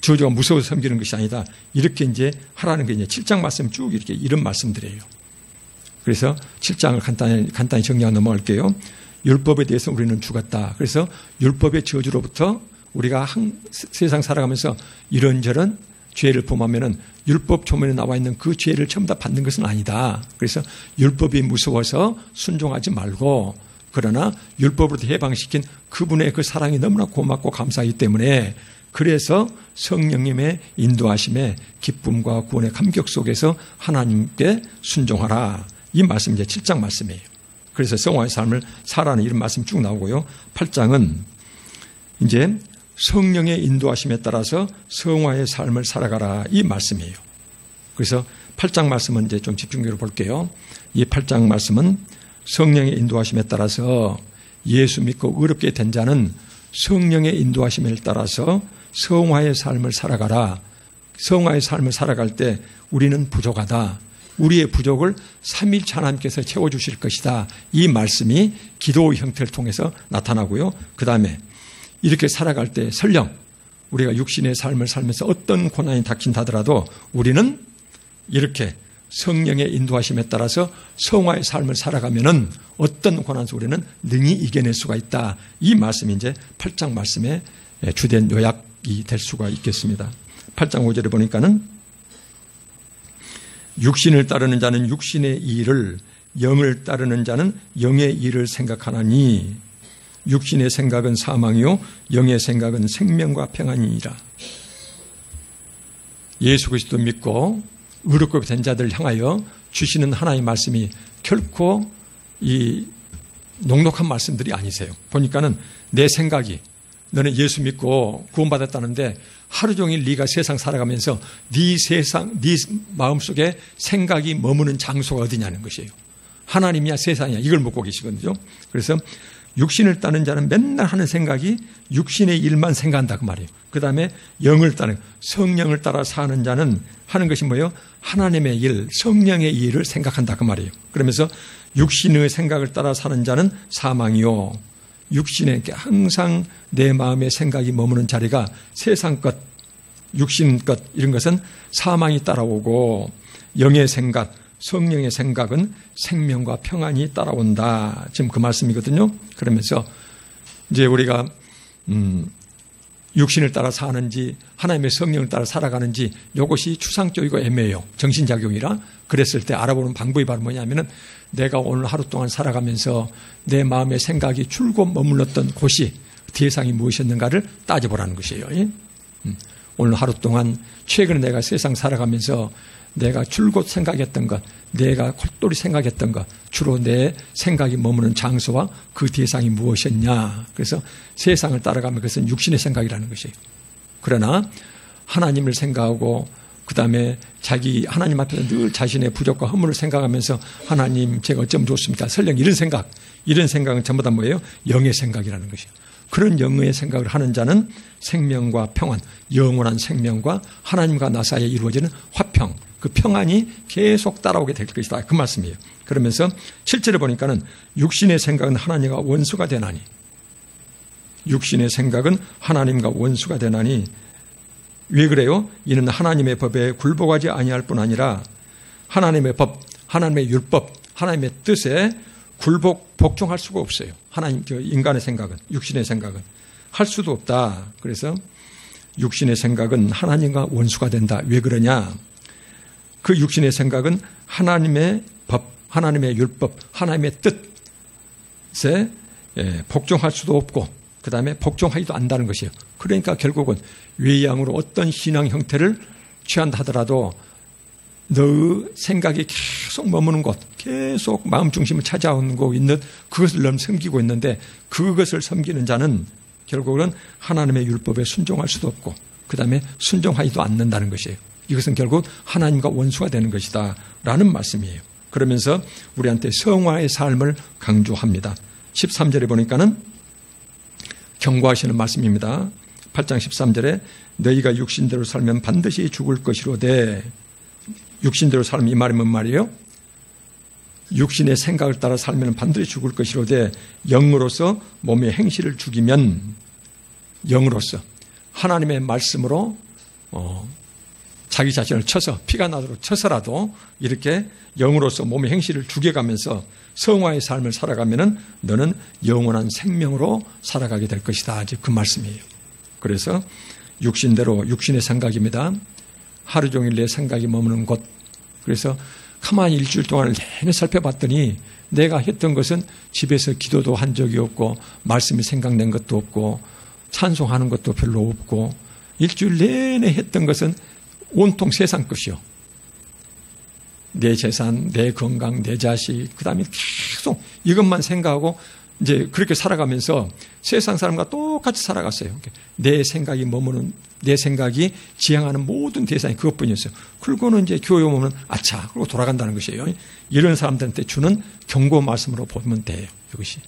저주가 무서워서 섬기는 것이 아니다. 이렇게 이제 하라는 게 이제 7장 말씀 쭉 이렇게 이런 말씀들이에요. 그래서 7장을 간단히 정리하고 넘어갈게요. 율법에 대해서 우리는 죽었다. 그래서 율법의 저주로부터 우리가 세상 살아가면서 이런저런 죄를 범하면은 율법 조문에 나와 있는 그 죄를 전부 다 받는 것은 아니다. 그래서 율법이 무서워서 순종하지 말고, 그러나 율법으로부터 해방시킨 그분의 그 사랑이 너무나 고맙고 감사하기 때문에, 그래서 성령님의 인도하심에 기쁨과 구원의 감격 속에서 하나님께 순종하라. 이 말씀이 이제 7장 말씀이에요. 그래서 성화의 삶을 살아라는 이런 말씀 쭉 나오고요. 8장은 이제 성령의 인도하심에 따라서 성화의 삶을 살아가라. 이 말씀이에요. 그래서 8장 말씀은 이제 좀 집중적으로 볼게요. 이 8장 말씀은 성령의 인도하심에 따라서 예수 믿고 의롭게 된 자는 성령의 인도하심에 따라서 성화의 삶을 살아가라. 성화의 삶을 살아갈 때 우리는 부족하다. 우리의 부족을 삼위일체 하나님께서 채워주실 것이다. 이 말씀이 기도의 형태를 통해서 나타나고요. 그 다음에 이렇게 살아갈 때 설령 우리가 육신의 삶을 살면서 어떤 고난이 닥친다 하더라도 우리는 이렇게 성령의 인도하심에 따라서 성화의 삶을 살아가면은 어떤 고난 속에는 능히 이겨낼 수가 있다. 이 말씀이 이제 8장 말씀의 주된 요약이 될 수가 있겠습니다. 8장 5절에 보니까는 육신을 따르는 자는 육신의 일을, 영을 따르는 자는 영의 일을 생각하나니 육신의 생각은 사망이요 영의 생각은 생명과 평안이니라. 예수 그리스도 믿고 의롭게 된 자들을 향하여 주시는 하나님의 말씀이 결코 이 녹록한 말씀들이 아니세요. 보니까는 내 생각이, 너는 예수 믿고 구원받았다는데 하루 종일 네가 세상 살아가면서 네 마음속에 생각이 머무는 장소가 어디냐는 것이에요. 하나님이야 세상이야 이걸 묻고 계시거든요. 그래서 육신을 따는 자는 맨날 하는 생각이 육신의 일만 생각한다 그 말이에요. 그 다음에 영을 따는, 성령을 따라 사는 자는 하는 것이 뭐예요? 하나님의 일, 성령의 일을 생각한다 그 말이에요. 그러면서 육신의 생각을 따라 사는 자는 사망이요. 육신에 항상 내 마음의 생각이 머무는 자리가 세상 것, 육신 것 이런 것은 사망이 따라오고, 영의 생각, 성령의 생각은 생명과 평안이 따라온다. 지금 그 말씀이거든요. 그러면서 이제 우리가 육신을 따라 사는지 하나님의 성령을 따라 살아가는지 이것이 추상적이고 애매해요. 정신작용이라. 그랬을 때 알아보는 방법이 바로 뭐냐면은 내가 오늘 하루 동안 살아가면서 내 마음의 생각이 줄곧 머물렀던 곳이 대상이 무엇이었는가를 따져보라는 것이에요. 오늘 하루 동안 최근에 내가 세상 살아가면서 내가 줄곧 생각했던 것, 내가 골똘히 생각했던 것, 주로 내 생각이 머무는 장소와 그 대상이 무엇이었냐. 그래서 세상을 따라가면 그것은 육신의 생각이라는 것이에요. 그러나 하나님을 생각하고 그 다음에 자기 하나님 앞에서 늘 자신의 부족과 허물을 생각하면서 하나님 제가 어쩌면 좋습니까? 설령 이런 생각은 전부 다 뭐예요? 영의 생각이라는 것이에요. 그런 영의 생각을 하는 자는 생명과 평안, 영원한 생명과 하나님과 나 사이에 이루어지는 화평, 그 평안이 계속 따라오게 될 것이다. 그 말씀이에요. 그러면서 실제로 보니까는 육신의 생각은 하나님과 원수가 되나니, 육신의 생각은 하나님과 원수가 되나니, 왜 그래요? 이는 하나님의 법에 굴복하지 아니할 뿐 아니라 하나님의 법, 하나님의 율법, 하나님의 뜻에 복종할 수가 없어요. 인간의 생각은, 육신의 생각은 할 수도 없다. 그래서 육신의 생각은 하나님과 원수가 된다. 왜 그러냐? 그 육신의 생각은 하나님의 법, 하나님의 율법, 하나님의 뜻에 복종할 수도 없고 그 다음에 복종하지도 않는다는 것이에요. 그러니까 결국은 외양으로 어떤 신앙 형태를 취한다 하더라도 너의 생각이 계속 머무는 곳, 계속 마음 중심을 찾아오고 있는 그것을 너무 섬기고 있는데 그것을 섬기는 자는 결국은 하나님의 율법에 순종할 수도 없고 그 다음에 순종하지도 않는다는 것이에요. 이것은 결국 하나님과 원수가 되는 것이다 라는 말씀이에요. 그러면서 우리한테 성화의 삶을 강조합니다. 13절에 보니까는 경고하시는 말씀입니다. 8장 13절에 너희가 육신대로 살면 반드시 죽을 것이로되, 육신대로 살면 이 말이 뭔 말이에요? 육신의 생각을 따라 살면 반드시 죽을 것이로되 영으로서 몸의 행실을 죽이면, 영으로서 하나님의 말씀으로 자기 자신을 쳐서 피가 나도록 쳐서라도 이렇게 영으로서 몸의 행실을 죽여가면서 성화의 삶을 살아가면은 너는 영원한 생명으로 살아가게 될 것이다. 이제 그 말씀이에요. 그래서 육신대로 육신의 생각입니다. 하루 종일 내 생각이 머무는 곳. 그래서 가만히 일주일 동안을 내내 살펴봤더니 내가 했던 것은 집에서 기도도 한 적이 없고 말씀이 생각난 것도 없고 찬송하는 것도 별로 없고 일주일 내내 했던 것은 온통 세상 것이요. 내 재산, 내 건강, 내 자식, 그 다음에 계속 이것만 생각하고 이제 그렇게 살아가면서 세상 사람과 똑같이 살아갔어요. 내 생각이 머무는, 내 생각이 지향하는 모든 대상이 그것뿐이었어요. 그리고는 이제 교회 오면 아차, 그리고 돌아간다는 것이에요. 이런 사람들한테 주는 경고 말씀으로 보면 돼요. 이것이.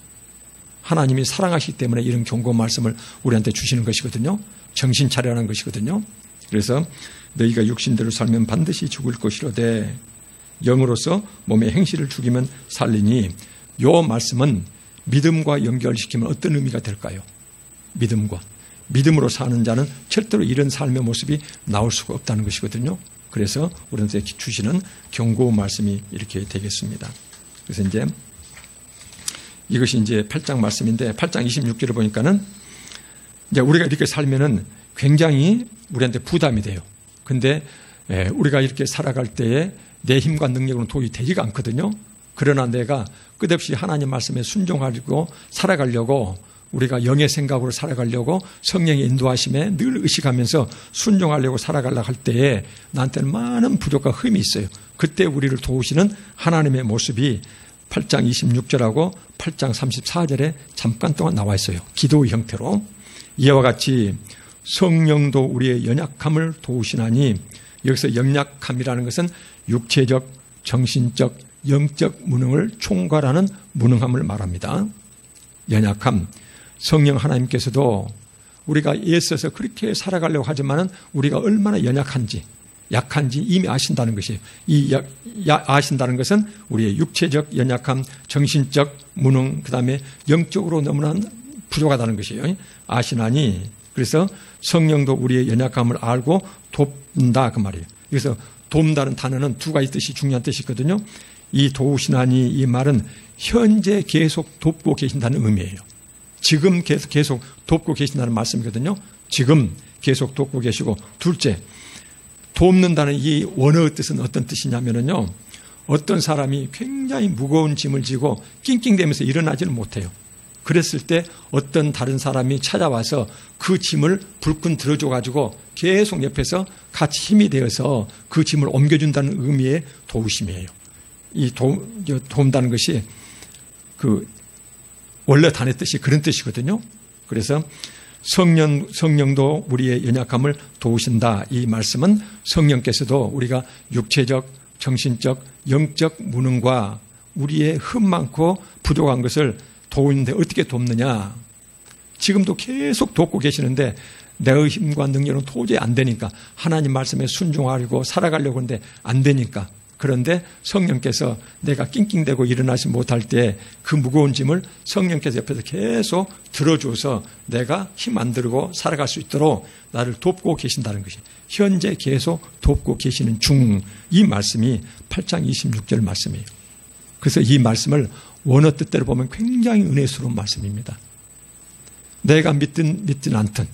하나님이 사랑하시기 때문에 이런 경고 말씀을 우리한테 주시는 것이거든요. 정신 차려라는 것이거든요. 그래서 너희가 육신대로 살면 반드시 죽을 것이로되 영으로서 몸의 행실을 죽이면 살리니 요 말씀은 믿음과 연결시키면 어떤 의미가 될까요? 믿음과. 믿음으로 사는 자는 절대로 이런 삶의 모습이 나올 수가 없다는 것이거든요. 그래서 우리한테 주시는 경고 말씀이 이렇게 되겠습니다. 그래서 이제 이것이 이제 8장 말씀인데 8장 26절을 보니까는 이제 우리가 이렇게 살면은 굉장히 우리한테 부담이 돼요. 근데 우리가 이렇게 살아갈 때에 내 힘과 능력으로는 도저히 되지가 않거든요. 그러나 내가 끝없이 하나님 말씀에 순종하려고 살아가려고 우리가 영의 생각으로 살아가려고 성령의 인도하심에 늘 의식하면서 순종하려고 살아가려고 할 때에 나한테는 많은 부족과 흠이 있어요. 그때 우리를 도우시는 하나님의 모습이 8장 26절하고 8장 34절에 잠깐 동안 나와 있어요. 기도의 형태로. 이와 같이 성령도 우리의 연약함을 도우시나니 여기서 연약함이라는 것은 육체적, 정신적, 영적 무능을 총괄하는 무능함을 말합니다. 연약함. 성령 하나님께서도 우리가 애써서 그렇게 살아가려고 하지만은 우리가 얼마나 연약한지, 약한지 이미 아신다는 것이에요. 아신다는 것은 우리의 육체적 연약함, 정신적 무능, 그 다음에 영적으로 너무나 부족하다는 것이에요. 아시나니 그래서 성령도 우리의 연약함을 알고 돕는다 그 말이에요. 그래서 돕는다는 단어는 두 가지 뜻이 중요한 뜻이 있거든요. 이 도우시나니 이 말은 현재 계속 돕고 계신다는 의미예요. 지금 계속 돕고 계신다는 말씀이거든요. 지금 계속 돕고 계시고 둘째, 돕는다는 이 원어의 뜻은 어떤 뜻이냐면요. 어떤 사람이 굉장히 무거운 짐을 지고 낑낑대면서 일어나지는 못해요. 그랬을 때 어떤 다른 사람이 찾아와서 그 짐을 불끈 들어줘가지고 계속 옆에서 같이 힘이 되어서 그 짐을 옮겨준다는 의미의 도우심이에요. 이 돕는다는 것이 그 원래 단의 뜻이 그런 뜻이거든요. 그래서 성령도 우리의 연약함을 도우신다. 이 말씀은 성령께서도 우리가 육체적, 정신적, 영적 무능과 우리의 흠 많고 부족한 것을 도우는데 어떻게 돕느냐. 지금도 계속 돕고 계시는데 내 힘과 능력은 도저히 안 되니까 하나님 말씀에 순종하려고 살아가려고 하는데 안 되니까. 그런데 성령께서 내가 낑낑대고 일어나지 못할 때 그 무거운 짐을 성령께서 옆에서 계속 들어줘서 내가 힘 안 들고 살아갈 수 있도록 나를 돕고 계신다는 것이 현재 계속 돕고 계시는 중 이 말씀이 8장 26절 말씀이에요. 그래서 이 말씀을 원어 뜻대로 보면 굉장히 은혜스러운 말씀입니다. 내가 믿든 않든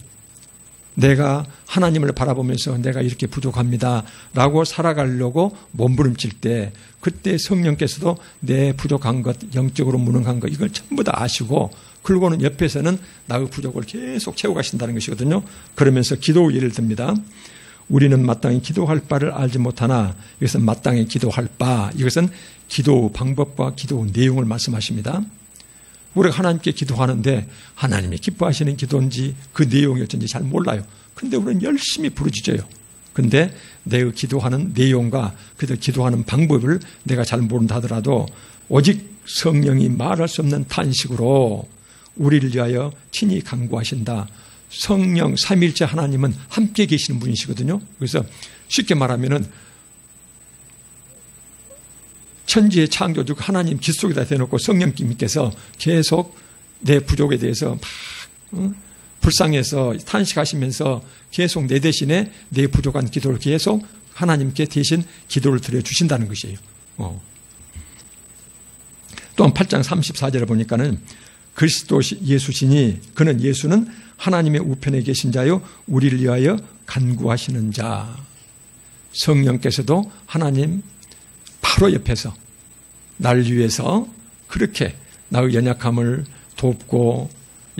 내가 하나님을 바라보면서 내가 이렇게 부족합니다 라고 살아가려고 몸부림칠 때 그때 성령께서도 내 부족한 것, 영적으로 무능한 것 이걸 전부 다 아시고 그리고는 옆에서는 나의 부족을 계속 채워가신다는 것이거든요. 그러면서 기도 예를 듭니다. 우리는 마땅히 기도할 바를 알지 못하나 이것은 마땅히 기도할 바 이것은 기도 방법과 기도 내용을 말씀하십니다. 우리가 하나님께 기도하는데 하나님이 기뻐하시는 기도인지 그 내용이 어쩐지 잘 몰라요. 근데 우리는 열심히 부르짖어요. 근데 내가 기도하는 내용과 그들 기도하는 방법을 내가 잘 모른다 하더라도 오직 성령이 말할 수 없는 탄식으로 우리를 위하여 친히 간구하신다. 성령 삼위일체 하나님은 함께 계시는 분이시거든요. 그래서 쉽게 말하면은 천지의 창조주 하나님 깃속에다 대놓고 성령님께서 계속 내 부족에 대해서 막 불쌍해서 탄식하시면서 계속 내 대신에 내 부족한 기도를 계속 하나님께 대신 기도를 드려주신다는 것이에요. 또한 8장 34절에 보니까는 그리스도 예수시니 그는 예수는 하나님의 우편에 계신 자요 우리를 위하여 간구하시는 자. 성령께서도 하나님 바로 옆에서 날 위해서 그렇게 나의 연약함을 돕고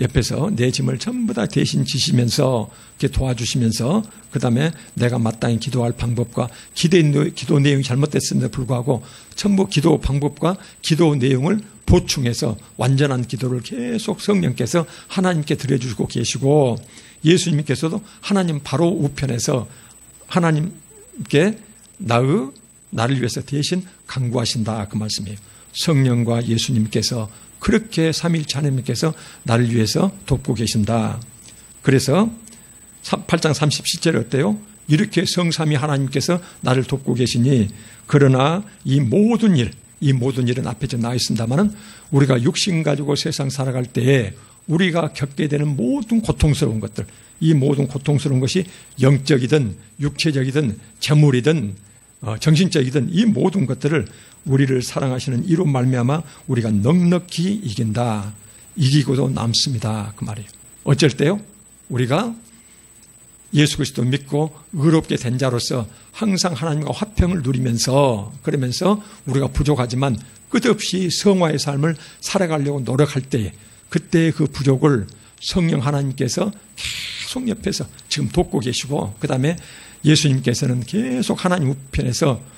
옆에서 내 짐을 전부 다 대신 지시면서 이렇게 도와주시면서 그 다음에 내가 마땅히 기도할 방법과 기도 내용이 잘못됐음에도 불구하고 전부 기도 방법과 기도 내용을 보충해서 완전한 기도를 계속 성령께서 하나님께 드려주고 계시고 예수님께서도 하나님 바로 우편에서 하나님께 나를 위해서 대신 간구하신다 그 말씀이에요. 성령과 예수님께서 그렇게 삼위일체 하나님께서 나를 위해서 돕고 계신다. 그래서 8장 37절에 어때요? 이렇게 성삼위 하나님께서 나를 돕고 계시니 그러나 이 모든 일은 앞에 좀 나와 있습니다만은 우리가 육신 가지고 세상 살아갈 때에 우리가 겪게 되는 모든 고통스러운 것들, 이 모든 고통스러운 것이 영적이든 육체적이든 재물이든 정신적이든 이 모든 것들을 우리를 사랑하시는 이로 말미암아 우리가 넉넉히 이긴다. 이기고도 남습니다. 그 말이에요. 어쩔 때요? 우리가 예수 그리스도 믿고 의롭게 된 자로서 항상 하나님과 화평을 누리면서 그러면서 우리가 부족하지만 끝없이 성화의 삶을 살아가려고 노력할 때에 그때의 그 부족을 성령 하나님께서 계속 옆에서 지금 돕고 계시고 그 다음에 예수님께서는 계속 하나님 우편에서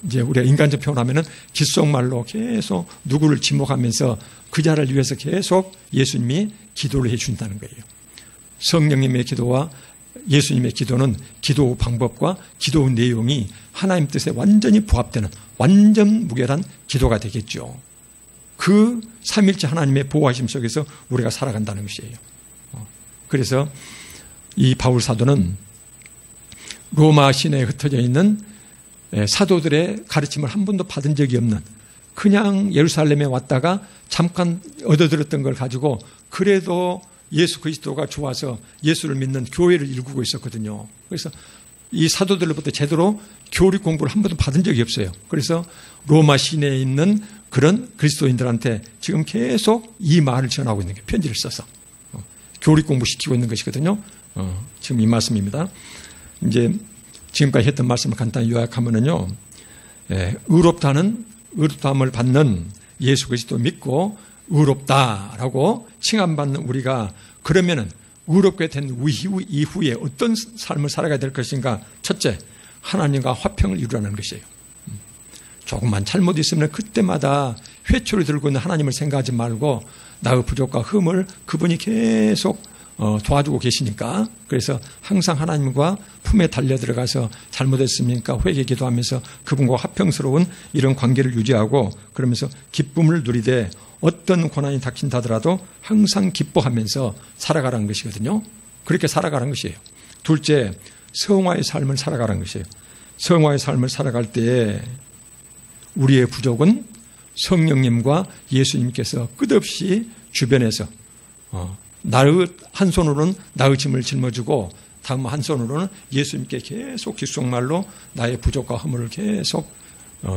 이제 우리가 인간적 표현하면은 귓속말로 계속 누구를 지목하면서 그 자를 위해서 계속 예수님이 기도를 해준다는 거예요. 성령님의 기도와 예수님의 기도는 기도 방법과 기도 내용이 하나님 뜻에 완전히 부합되는 완전 무결한 기도가 되겠죠. 그 삼일째 하나님의 보호하심 속에서 우리가 살아간다는 것이에요. 그래서 이 바울 사도는 로마 시내에 흩어져 있는 사도들의 가르침을 한 번도 받은 적이 없는 그냥 예루살렘에 왔다가 잠깐 얻어들었던 걸 가지고 그래도 예수 그리스도가 좋아서 예수를 믿는 교회를 일구고 있었거든요. 그래서 이 사도들로부터 제대로 교리 공부를 한 번도 받은 적이 없어요. 그래서 로마 시내에 있는 그런 그리스도인들한테 지금 계속 이 말을 전하고 있는 게 편지를 써서 교리 공부시키고 있는 것이거든요. 지금 이 말씀입니다. 이제 지금까지 했던 말씀을 간단히 요약하면은요, 의롭다함을 받는 예수 그리스도 믿고 의롭다라고 칭함받는 우리가 그러면은 의롭게 된 이후에 어떤 삶을 살아가야 될 것인가? 첫째, 하나님과 화평을 이루라는 것이에요. 조금만 잘못 있으면 그때마다 회초리 들고 있는 하나님을 생각하지 말고 나의 부족과 흠을 그분이 계속 도와주고 계시니까 그래서 항상 하나님과 품에 달려들어가서 잘못했습니까? 회개 기도하면서 그분과 화평스러운 이런 관계를 유지하고 그러면서 기쁨을 누리되 어떤 고난이 닥친다 하더라도 항상 기뻐하면서 살아가라는 것이거든요. 그렇게 살아가라는 것이에요. 둘째, 성화의 삶을 살아가라는 것이에요. 성화의 삶을 살아갈 때에 우리의 부족은 성령님과 예수님께서 끝없이 주변에서 나의 한 손으로는 나의 짐을 짊어지고 다음 한 손으로는 예수님께 계속 귓속말로 나의 부족과 허물을 계속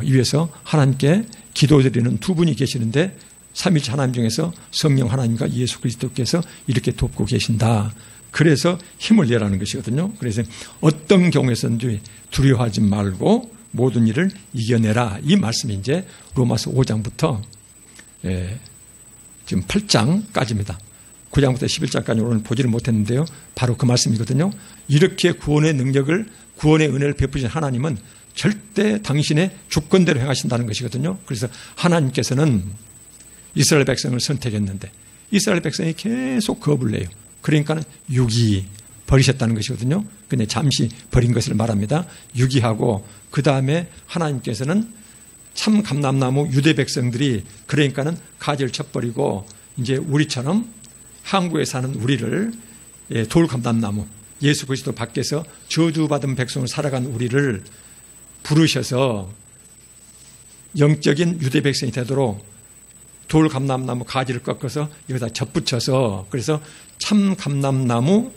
위해서 하나님께 기도드리는 두 분이 계시는데 삼위일체 하나님 중에서 성령 하나님과 예수 그리스도께서 이렇게 돕고 계신다. 그래서 힘을 내라는 것이거든요. 그래서 어떤 경우에서든지 두려워하지 말고 모든 일을 이겨내라. 이 말씀이 이제 로마서 5장부터 지금 8장까지입니다. 9장부터 11장까지 오늘 보지를 못했는데요. 바로 그 말씀이거든요. 이렇게 구원의 능력을, 구원의 은혜를 베푸신 하나님은 절대 당신의 주권대로 행하신다는 것이거든요. 그래서 하나님께서는 이스라엘 백성을 선택했는데 이스라엘 백성이 계속 겁을 내요. 그러니까 유기 버리셨다는 것이거든요. 근데 잠시 버린 것을 말합니다. 유기하고 그 다음에 하나님께서는 참 감람나무 유대 백성들이 그러니까는 가지를 쳐버리고 이제 우리처럼 한국에 사는 우리를 돌감람나무 예수 그리스도 밖에서 저주받은 백성을 살아간 우리를 부르셔서 영적인 유대 백성이 되도록 돌 감람나무 가지를 꺾어서 여기다 접붙여서 그래서 참 감람나무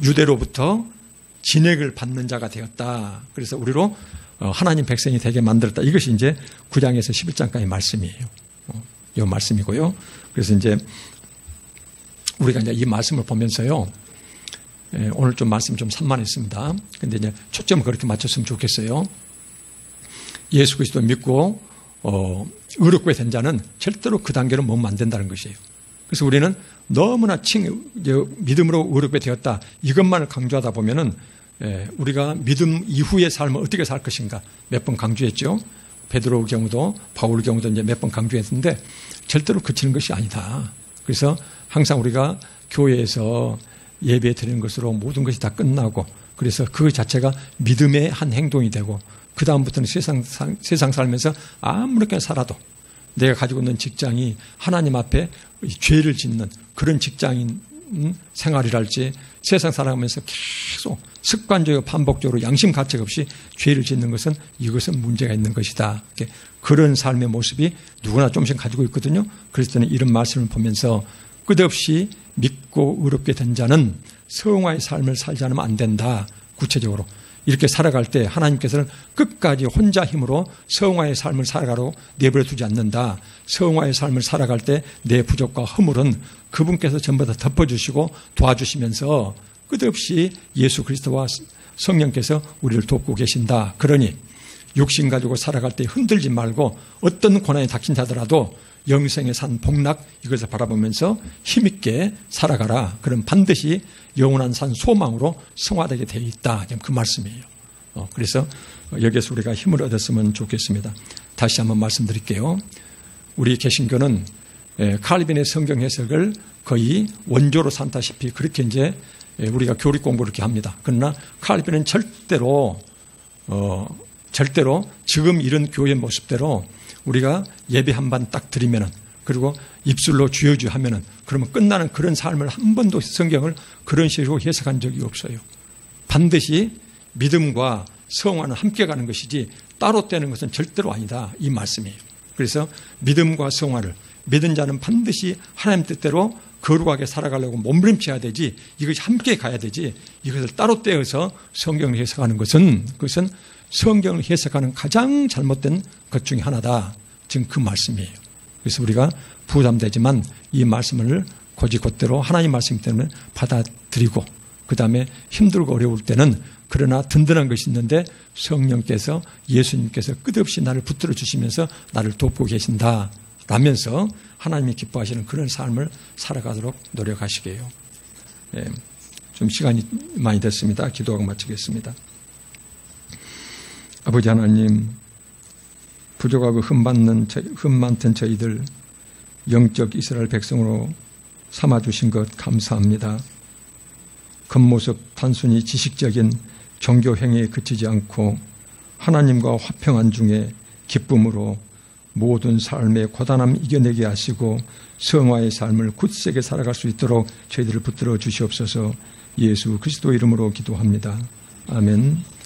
유대로부터 진액을 받는 자가 되었다. 그래서 우리로 하나님 백성이 되게 만들었다. 이것이 이제 9장에서 11장까지 말씀이에요. 이 말씀이고요. 그래서 이제 우리가 이제 이 말씀을 보면서요. 오늘 좀 말씀 좀 산만했습니다. 근데 이제 초점을 그렇게 맞췄으면 좋겠어요. 예수 그리스도 믿고 의롭게 된 자는 절대로 그 단계로 머무면 안 된다는 것이에요. 그래서 우리는 너무나 믿음으로 의롭게 되었다. 이것만을 강조하다 보면은 우리가 믿음 이후의 삶을 어떻게 살 것인가 몇 번 강조했죠. 베드로의 경우도 바울의 경우도 이제 몇 번 강조했는데 절대로 그치는 것이 아니다. 그래서 항상 우리가 교회에서 예배 드리는 것으로 모든 것이 다 끝나고 그래서 그 자체가 믿음의 한 행동이 되고 그 다음부터는 세상 살면서 아무렇게나 살아도 내가 가지고 있는 직장이 하나님 앞에 죄를 짓는 그런 직장인 생활이랄지 세상 살아가면서 계속 습관적으로 반복적으로 양심 가책 없이 죄를 짓는 것은 이것은 문제가 있는 것이다. 그런 삶의 모습이 누구나 조금씩 가지고 있거든요. 그래서 저는 이런 말씀을 보면서 끝없이 믿고 의롭게 된 자는 성화의 삶을 살지 않으면 안 된다. 구체적으로 이렇게 살아갈 때 하나님께서는 끝까지 혼자 힘으로 성화의 삶을 살아가로 내버려 두지 않는다. 성화의 삶을 살아갈 때 내 부족과 허물은 그분께서 전부 다 덮어주시고 도와주시면서 끝없이 예수 그리스도와 성령께서 우리를 돕고 계신다. 그러니 육신 가지고 살아갈 때 흔들지 말고 어떤 고난이 닥친다더라도 영생의 산 복락 이것을 바라보면서 힘있게 살아가라. 그럼 반드시 영원한 산 소망으로 성화되게 되어 있다. 그 말씀이에요. 그래서 여기에서 우리가 힘을 얻었으면 좋겠습니다. 다시 한번 말씀드릴게요. 우리 개신교는 칼빈의 성경 해석을 거의 원조로 삼다시피 그렇게 이제 우리가 교리 공부를 이렇게 합니다. 그러나 칼빈은 절대로 지금 이런 교회 모습대로 우리가 예배 한 번 딱 드리면은 그리고 입술로 주여주 하면은 그러면 끝나는 그런 삶을 한 번도 성경을 그런 식으로 해석한 적이 없어요. 반드시 믿음과 성화는 함께 가는 것이지 따로 떼는 것은 절대로 아니다. 이 말씀이에요. 그래서 믿음과 성화를 믿은 자는 반드시 하나님 뜻대로 거룩하게 살아가려고 몸부림쳐야 되지 이것이 함께 가야 되지 이것을 따로 떼어서 성경을 해석하는 것은 그것은 성경을 해석하는 가장 잘못된 것 중에 하나다. 지금 그 말씀이에요. 그래서 우리가 부담되지만 이 말씀을 곧이곧대로 하나님 말씀 때문에 받아들이고 그 다음에 힘들고 어려울 때는 그러나 든든한 것이 있는데 성령께서 예수님께서 끝없이 나를 붙들어 주시면서 나를 돕고 계신다 라면서 하나님이 기뻐하시는 그런 삶을 살아가도록 노력하시게요. 좀 시간이 많이 됐습니다. 기도하고 마치겠습니다. 아버지 하나님, 부족하고 흠 많던 저희들 영적 이스라엘 백성으로 삼아주신 것 감사합니다. 겉모습 단순히 지식적인 종교 행위에 그치지 않고 하나님과 화평한 중에 기쁨으로 모든 삶의 고단함 이겨내게 하시고 성화의 삶을 굳세게 살아갈 수 있도록 저희들을 붙들어 주시옵소서. 예수 그리스도 이름으로 기도합니다. 아멘.